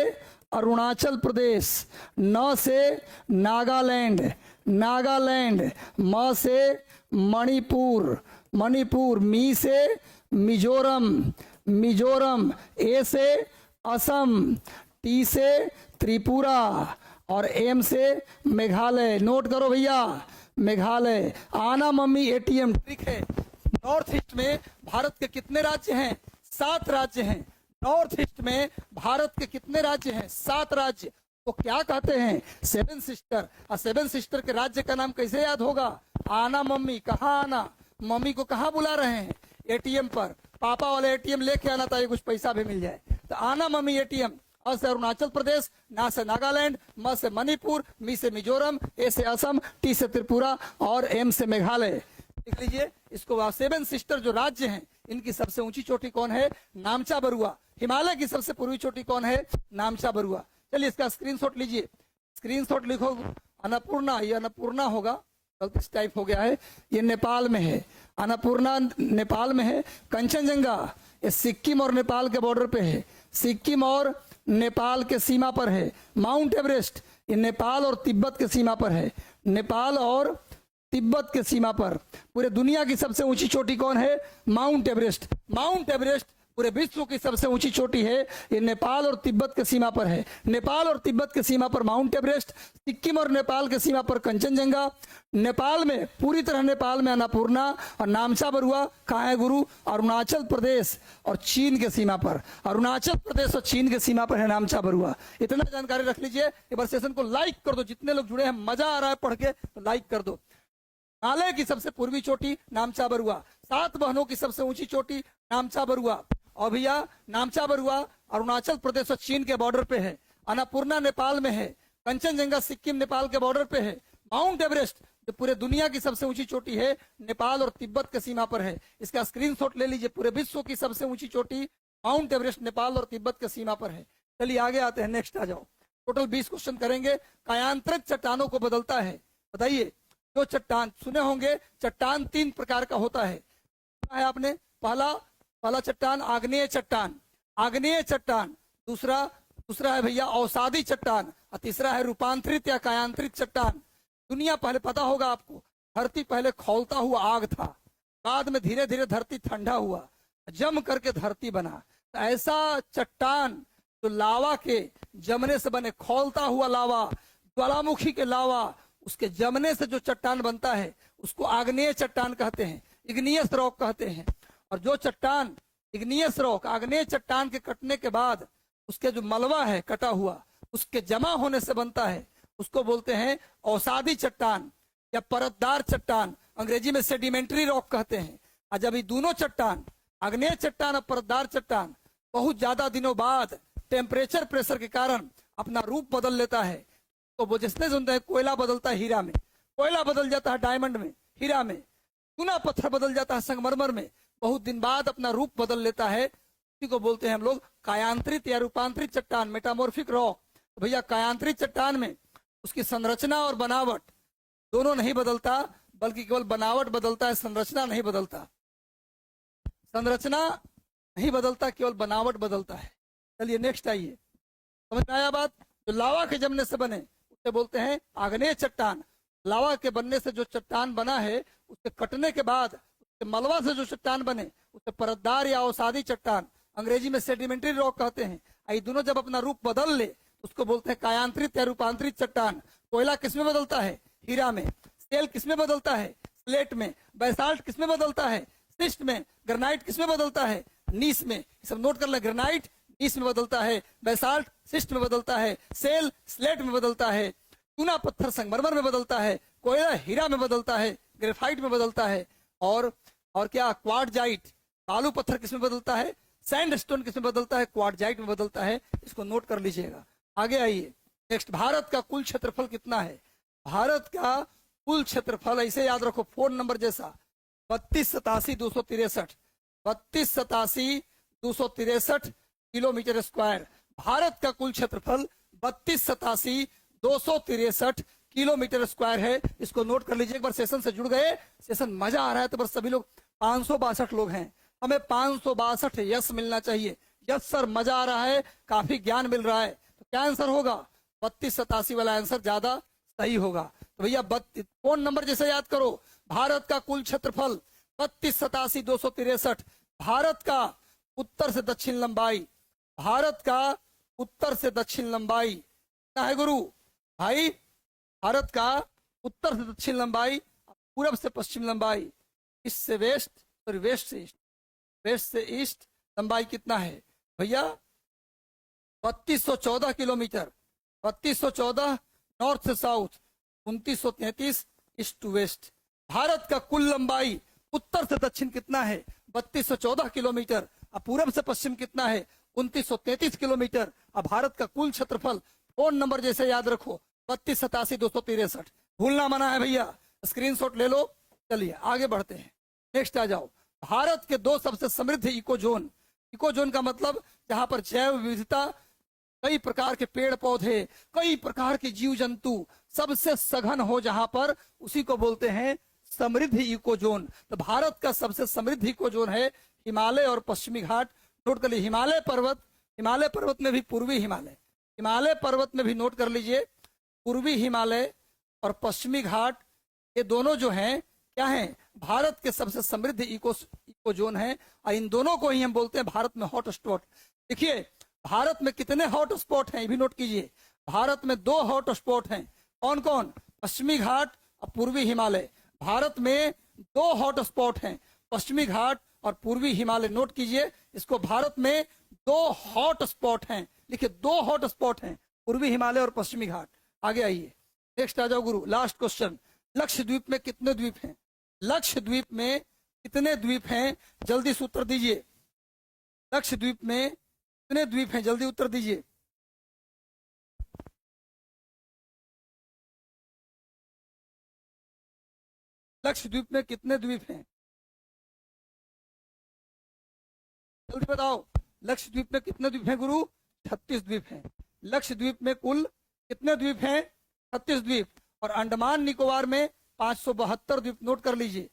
अरुणाचल प्रदेश, न से नागालैंड, नागालैंड, म से मणिपुर, मणिपुर, मी से मिजोरम, मिजोरम, ए से असम, टी से त्रिपुरा और एम से मेघालय। नोट करो भैया, मेघालय। आना मम्मी एटीएम ट्रिक है। नॉर्थ ईस्ट में भारत के कितने राज्य हैं? 7 राज्य हैं। नॉर्थ ईस्ट में भारत के कितने राज्य हैं? 7 राज्य। तो क्या कहते हैं? 7 सिस्टर। और 7 सिस्टर के राज्य का नाम कैसे याद होगा? आना मम्मी। कहाँ आना? मम्मी को कहाँ बुला रहे हैं? एटीएम पर। पापा वाले एटीएम लेके आना ताकि कुछ पैसा भी मिल जाए। तो आना मम्मी एटीएम। अ से अरुणाचल प्रदेश, ना से नागालैंड, म से मणिपुर, मी से मिजोरम, ए से असम, टी से त्रिपुरा और एम से मेघालय। लिख लीजिए इसको। 7 सिस्टर जो राज्य हैं, इनकी सबसे ऊंची चोटी कौन है? नामचा बरुआ। हिमालय की सबसे पूर्वी चोटी कौन है? नामचा बरुआ। चलिए इसका स्क्रीनशॉट लीजिए। स्क्रीनशॉट लिखो। अन्नपूर्णा, ये अन्नपूर्णा होगा, गलती से टाइप हो गया है। ये नेपाल में है। अन्नपूर्णा नेपाल में है। कंचनजंगा ये सिक्किम और नेपाल के बॉर्डर पे है। सिक्किम और नेपाल के सीमा पर है। माउंट एवरेस्ट ये नेपाल और तिब्बत के सीमा पर है। नेपाल और तिब्बत के सीमा पर। पूरे दुनिया की सबसे ऊंची चोटी कौन है? Mount Everest. माउंट एवरेस्ट पूरे विश्व की सबसे ऊंची चोटी है। ये नेपाल और तिब्बत के सीमा पर है। नेपाल और तिब्बत के सीमा पर माउंट एवरेस्ट, सिक्किम और नेपाल के सीमा पर कंचनजंगा, नेपाल में पूरी तरह नेपाल में अन्नपूर्णा और नामचा बरुआ। कहाँ है गुरु? अरुणाचल प्रदेश और चीन के सीमा पर। अरुणाचल प्रदेश और चीन के सीमा पर है नामचा बरुआ। इतना जानकारी रख लीजिए। एक बार सेशन को लाइक कर दो। जितने लोग जुड़े हैं, मजा आ रहा है पढ़ के, तो लाइक कर दो। हिमालय की सबसे पूर्वी चोटी नामचा बरुआ। 7 बहनों की सबसे ऊंची चोटी नामचा बरुआ। और भैया नामचा बरुआ अरुणाचल प्रदेश और चीन के बॉर्डर पे है। अन्नपूर्णा नेपाल में है। कंचनजंगा सिक्किम नेपाल के बॉर्डर पे है। माउंट एवरेस्ट जो पूरे दुनिया की सबसे ऊंची चोटी है, नेपाल और तिब्बत के सीमा पर है। इसका स्क्रीनशॉट ले लीजिए। पूरे विश्व की सबसे ऊंची चोटी माउंट एवरेस्ट नेपाल और तिब्बत के सीमा पर है। चलिए आगे आते हैं। नेक्स्ट आ जाओ। टोटल 20 क्वेश्चन करेंगे। कायांतरित चट्टानों को बदलता है। बताइए, जो चट्टान सुने होंगे, चट्टान 3 प्रकार का होता है। सुना है आपने? पहला चट्टान आग्नेय चट्टान, आग्नेय चट्टान। दूसरा है भैया अवसादी चट्टान। और तीसरा है रूपांतरित या कायांतरित चट्टान। दुनिया पहले पता होगा आपको, धरती पहले खौलता हुआ आग था, बाद में धीरे धीरे धरती ठंडा हुआ, जम करके धरती बना। तो ऐसा चट्टान जो लावा के जमने से बने, खौलता हुआ लावा, ज्वालामुखी के लावा, उसके जमने से जो चट्टान बनता है उसको आग्नेय चट्टान कहते हैं, इग्नियस रॉक कहते हैं। और जो चट्टान इग्नियस रॉक, आग्नेय चट्टान के कटने के बाद उसके जो मलबा है कटा हुआ, उसके जमा होने से बनता है, उसको बोलते हैं अवसादी चट्टान या परतदार चट्टान। अंग्रेजी में सेडिमेंट्री रॉक कहते हैं। और जब ये दोनों चट्टान, आग्नेय चट्टान और परतदार चट्टान, बहुत ज्यादा दिनों बाद टेम्परेचर प्रेशर के कारण अपना रूप बदल लेता है, तो वो जिसने सुनते हैं कोयला बदलता है हीरा में, कोयला बदल जाता है डायमंड में, हीरा में, चूना पत्थर बदल जाता है संगमरमर में, बहुत दिन बाद अपना रूप बदल लेता है। इसी को बोलते हैं हम लोग कायांतरित या रूपांतरित चट्टान, मेटामॉर्फिक रॉक। तो भैया कायांतरित चट्टान में उसकी संरचना और बनावट दोनों नहीं बदलता, बल्कि केवल बनावट बदलता है, संरचना नहीं बदलता। संरचना नहीं बदलता, केवल बनावट बदलता है। चलिए नेक्स्ट आइए। समझ में आया बात? जो लावा के जमने से बने उसे बोलते हैं आग्नेय चट्टान। लावा के बनने से जो चट्टान बना है, उसके कटने के बाद उसके मलबा से जो चट्टान बने उसे परतदार या अवसादी चट्टान, अंग्रेजी में सेडिमेंट्री रॉक कहते हैं। ये दोनों जब अपना रूप बदल ले उसको बोलते हैं कायांतरित या रूपांतरित चट्टान। कोयला किसमें बदलता है? हीरा में। सेल किसमें बदलता है? स्लेट में। बैसाल्ट किसमें बदलता है? शिस्ट में। ग्रेनाइट किसमें बदलता है? नीस में। सब नोट कर ले। ग्रेनाइट नीस में बदलता है, बैसाल्ट शिस्ट में बदलता है, सेल स्लेट में बदलता है, चूना पत्थर संगमरमर में बदलता है, कोयला हीरा में बदलता है, ग्रेफाइट में बदलता है, और क्या क्वार्टजाइट बालू पत्थर किसमें बदलता है? सैंडस्टोन किसमें बदलता है? क्वार्टजाइट में बदलता है। इसको नोट कर लीजिएगा। आगे आइए। नेक्स्ट, भारत का कुल क्षेत्रफल कितना है? भारत का कुल क्षेत्रफल ऐसे याद रखो, फोन नंबर जैसा, 3287,263 3287,263 किलोमीटर स्क्वायर। भारत का कुल क्षेत्रफल 3287,263 किलोमीटर स्क्वायर है। इसको नोट कर लीजिए। एक बार सेशन से जुड़ गए, सेशन मजा आ रहा है तो बस सभी लोग 562 लोग हैं, हमें 562 यस मिलना चाहिए। यस सर, मजा आ रहा है, काफी ज्ञान मिल रहा है। तो क्या आंसर होगा? 3287 वाला आंसर ज्यादा सही होगा। तो भैया फोन नंबर जैसे याद करो, भारत का कुल क्षेत्रफल 3287 भारत का उत्तर से दक्षिण लंबाई, भारत का उत्तर से दक्षिण लंबाई क्या है गुरु भाई? भारत का उत्तर से दक्षिण लंबाई, पूरब से पश्चिम लंबाई, ईस्ट से वेस्ट, सॉरी वेस्ट से ईस्ट, वेस्ट से ईस्ट लंबाई कितना है भैया? 3214 किलोमीटर। 3214 नॉर्थ से south, 2933 east to west. Bharat का कुल लंबाई उत्तर से दक्षिण कितना है? 3214 किलोमीटर। अब पूरब से पश्चिम कितना है? 2933 किलोमीटर। अब भारत का कुल क्षेत्रफल, फोन नंबर जैसे याद रखो 3287-263, भूलना मना है भैया, स्क्रीनशॉट ले लो। चलिए आगे बढ़ते हैं, नेक्स्ट आ जाओ। भारत के 2 सबसे समृद्ध इको जोन, इको जोन का मतलब जहां पर जैव विविधता, कई प्रकार के पेड़ पौधे, कई प्रकार के जीव जंतु सबसे सघन हो जहां पर, उसी को बोलते हैं समृद्ध इको जोन। तो भारत का सबसे समृद्ध इको जोन है हिमालय और पश्चिमी घाट। नोट कर लीजिए, हिमालय पर्वत में भी पूर्वी हिमालय, हिमालय पर्वत में भी नोट कर लीजिए पूर्वी हिमालय और पश्चिमी घाट, ये दोनों जो हैं क्या हैं? भारत के सबसे समृद्ध इको जोन है। और इन दोनों को ही हम बोलते हैं भारत में हॉट स्पॉट। देखिए भारत में कितने हॉट स्पॉट हैं, ये भी नोट कीजिए। भारत में 2 हॉट स्पॉट हैं, कौन कौन? पश्चिमी घाट और पूर्वी हिमालय। भारत में 2 हॉट स्पॉट हैं, पश्चिमी घाट और पूर्वी हिमालय। नोट कीजिए इसको, भारत में 2 हॉट स्पॉट हैं, लिखिए 2 हॉट स्पॉट हैं, पूर्वी हिमालय और पश्चिमी घाट। आगे आइए, नेक्स्ट आ जाओ गुरु, लास्ट क्वेश्चन। लक्षद्वीप में कितने द्वीप हैं? लक्षद्वीप में कितने द्वीप हैं? जल्दी से उत्तर दीजिए। लक्षद्वीप में कितने द्वीप हैं? जल्दी उत्तर दीजिए। लक्षद्वीप में कितने द्वीप हैं? जल्दी बताओ। लक्षद्वीप में कितने द्वीप हैं गुरु? 36 द्वीप हैं। लक्षद्वीप में कुल कितने द्वीप हैं? 36 द्वीप। और अंडमान निकोबार में 572 द्वीप। नोट कर लीजिए,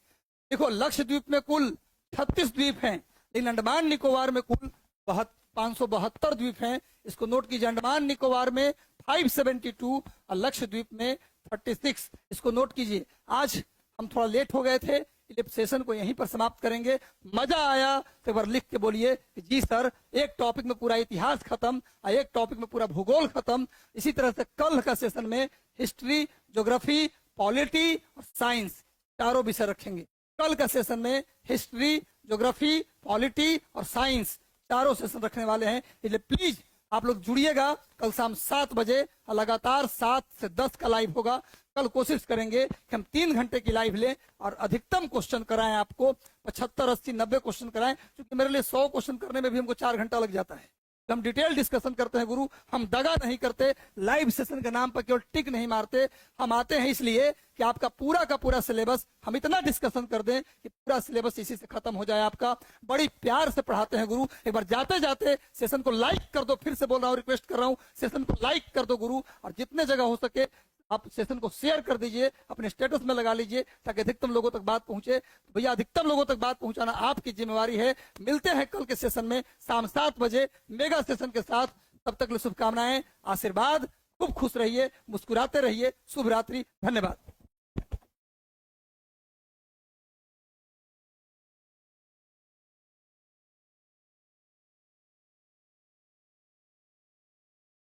देखो लक्षद्वीप में कुल 36 द्वीप हैं, लेकिन अंडमान निकोबार में कुल 572 द्वीप हैं। इसको नोट कीजिए, अंडमान निकोबार में 572 और लक्षद्वीप में 36। इसको नोट कीजिए। आज हम थोड़ा लेट हो गए थे, इसलिए सेशन को यहीं पर समाप्त करेंगे। मजा आया तो एक बार लिख के बोलिए कि जी सर, एक टॉपिक में पूरा इतिहास खत्म और एक टॉपिक में पूरा भूगोल खत्म। इसी तरह से कल का सेशन में हिस्ट्री, ज्योग्राफी, पॉलिटी और साइंस चारों विषय रखेंगे। कल का सेशन में हिस्ट्री, ज्योग्राफी, पॉलिटी और साइंस चारों सेशन रखने वाले हैं, इसलिए प्लीज आप लोग जुड़िएगा। कल शाम 7 बजे लगातार 7 से 10 का लाइव होगा। कल कोशिश करेंगे कि हम 3 घंटे की लाइव लें और अधिकतम क्वेश्चन कराएं, आपको 75, 80, 90 क्वेश्चन कराएं, क्योंकि मेरे लिए 100 क्वेश्चन करने में भी हमको 4 घंटा लग जाता है। तो हम डिटेल डिस्कशन करते हैं गुरु, हम दगा नहीं करते, लाइव सेशन के नाम पर केवल टिक नहीं मारते। हम आते हैं इसलिए कि आपका पूरा का पूरा सिलेबस हम इतना डिस्कशन कर दें कि पूरा सिलेबस इसी से खत्म हो जाए आपका। बड़ी प्यार से पढ़ाते हैं गुरु। एक बार जाते जाते सेशन को लाइक कर दो, फिर से बोल रहा हूँ, रिक्वेस्ट कर रहा हूँ, सेशन को लाइक कर दो गुरु। और जितने जगह हो सके आप सेशन को शेयर कर दीजिए, अपने स्टेटस में लगा लीजिए, ताकि अधिकतम लोगों तक बात पहुंचे। भैया अधिकतम लोगों तक बात पहुंचाना आपकी जिम्मेवारी है। मिलते हैं कल के सेशन में शाम 7 बजे मेगा सेशन के साथ। तब तक शुभकामनाएं, आशीर्वाद, खूब खुश रहिए, मुस्कुराते रहिए। शुभ रात्रि, धन्यवाद।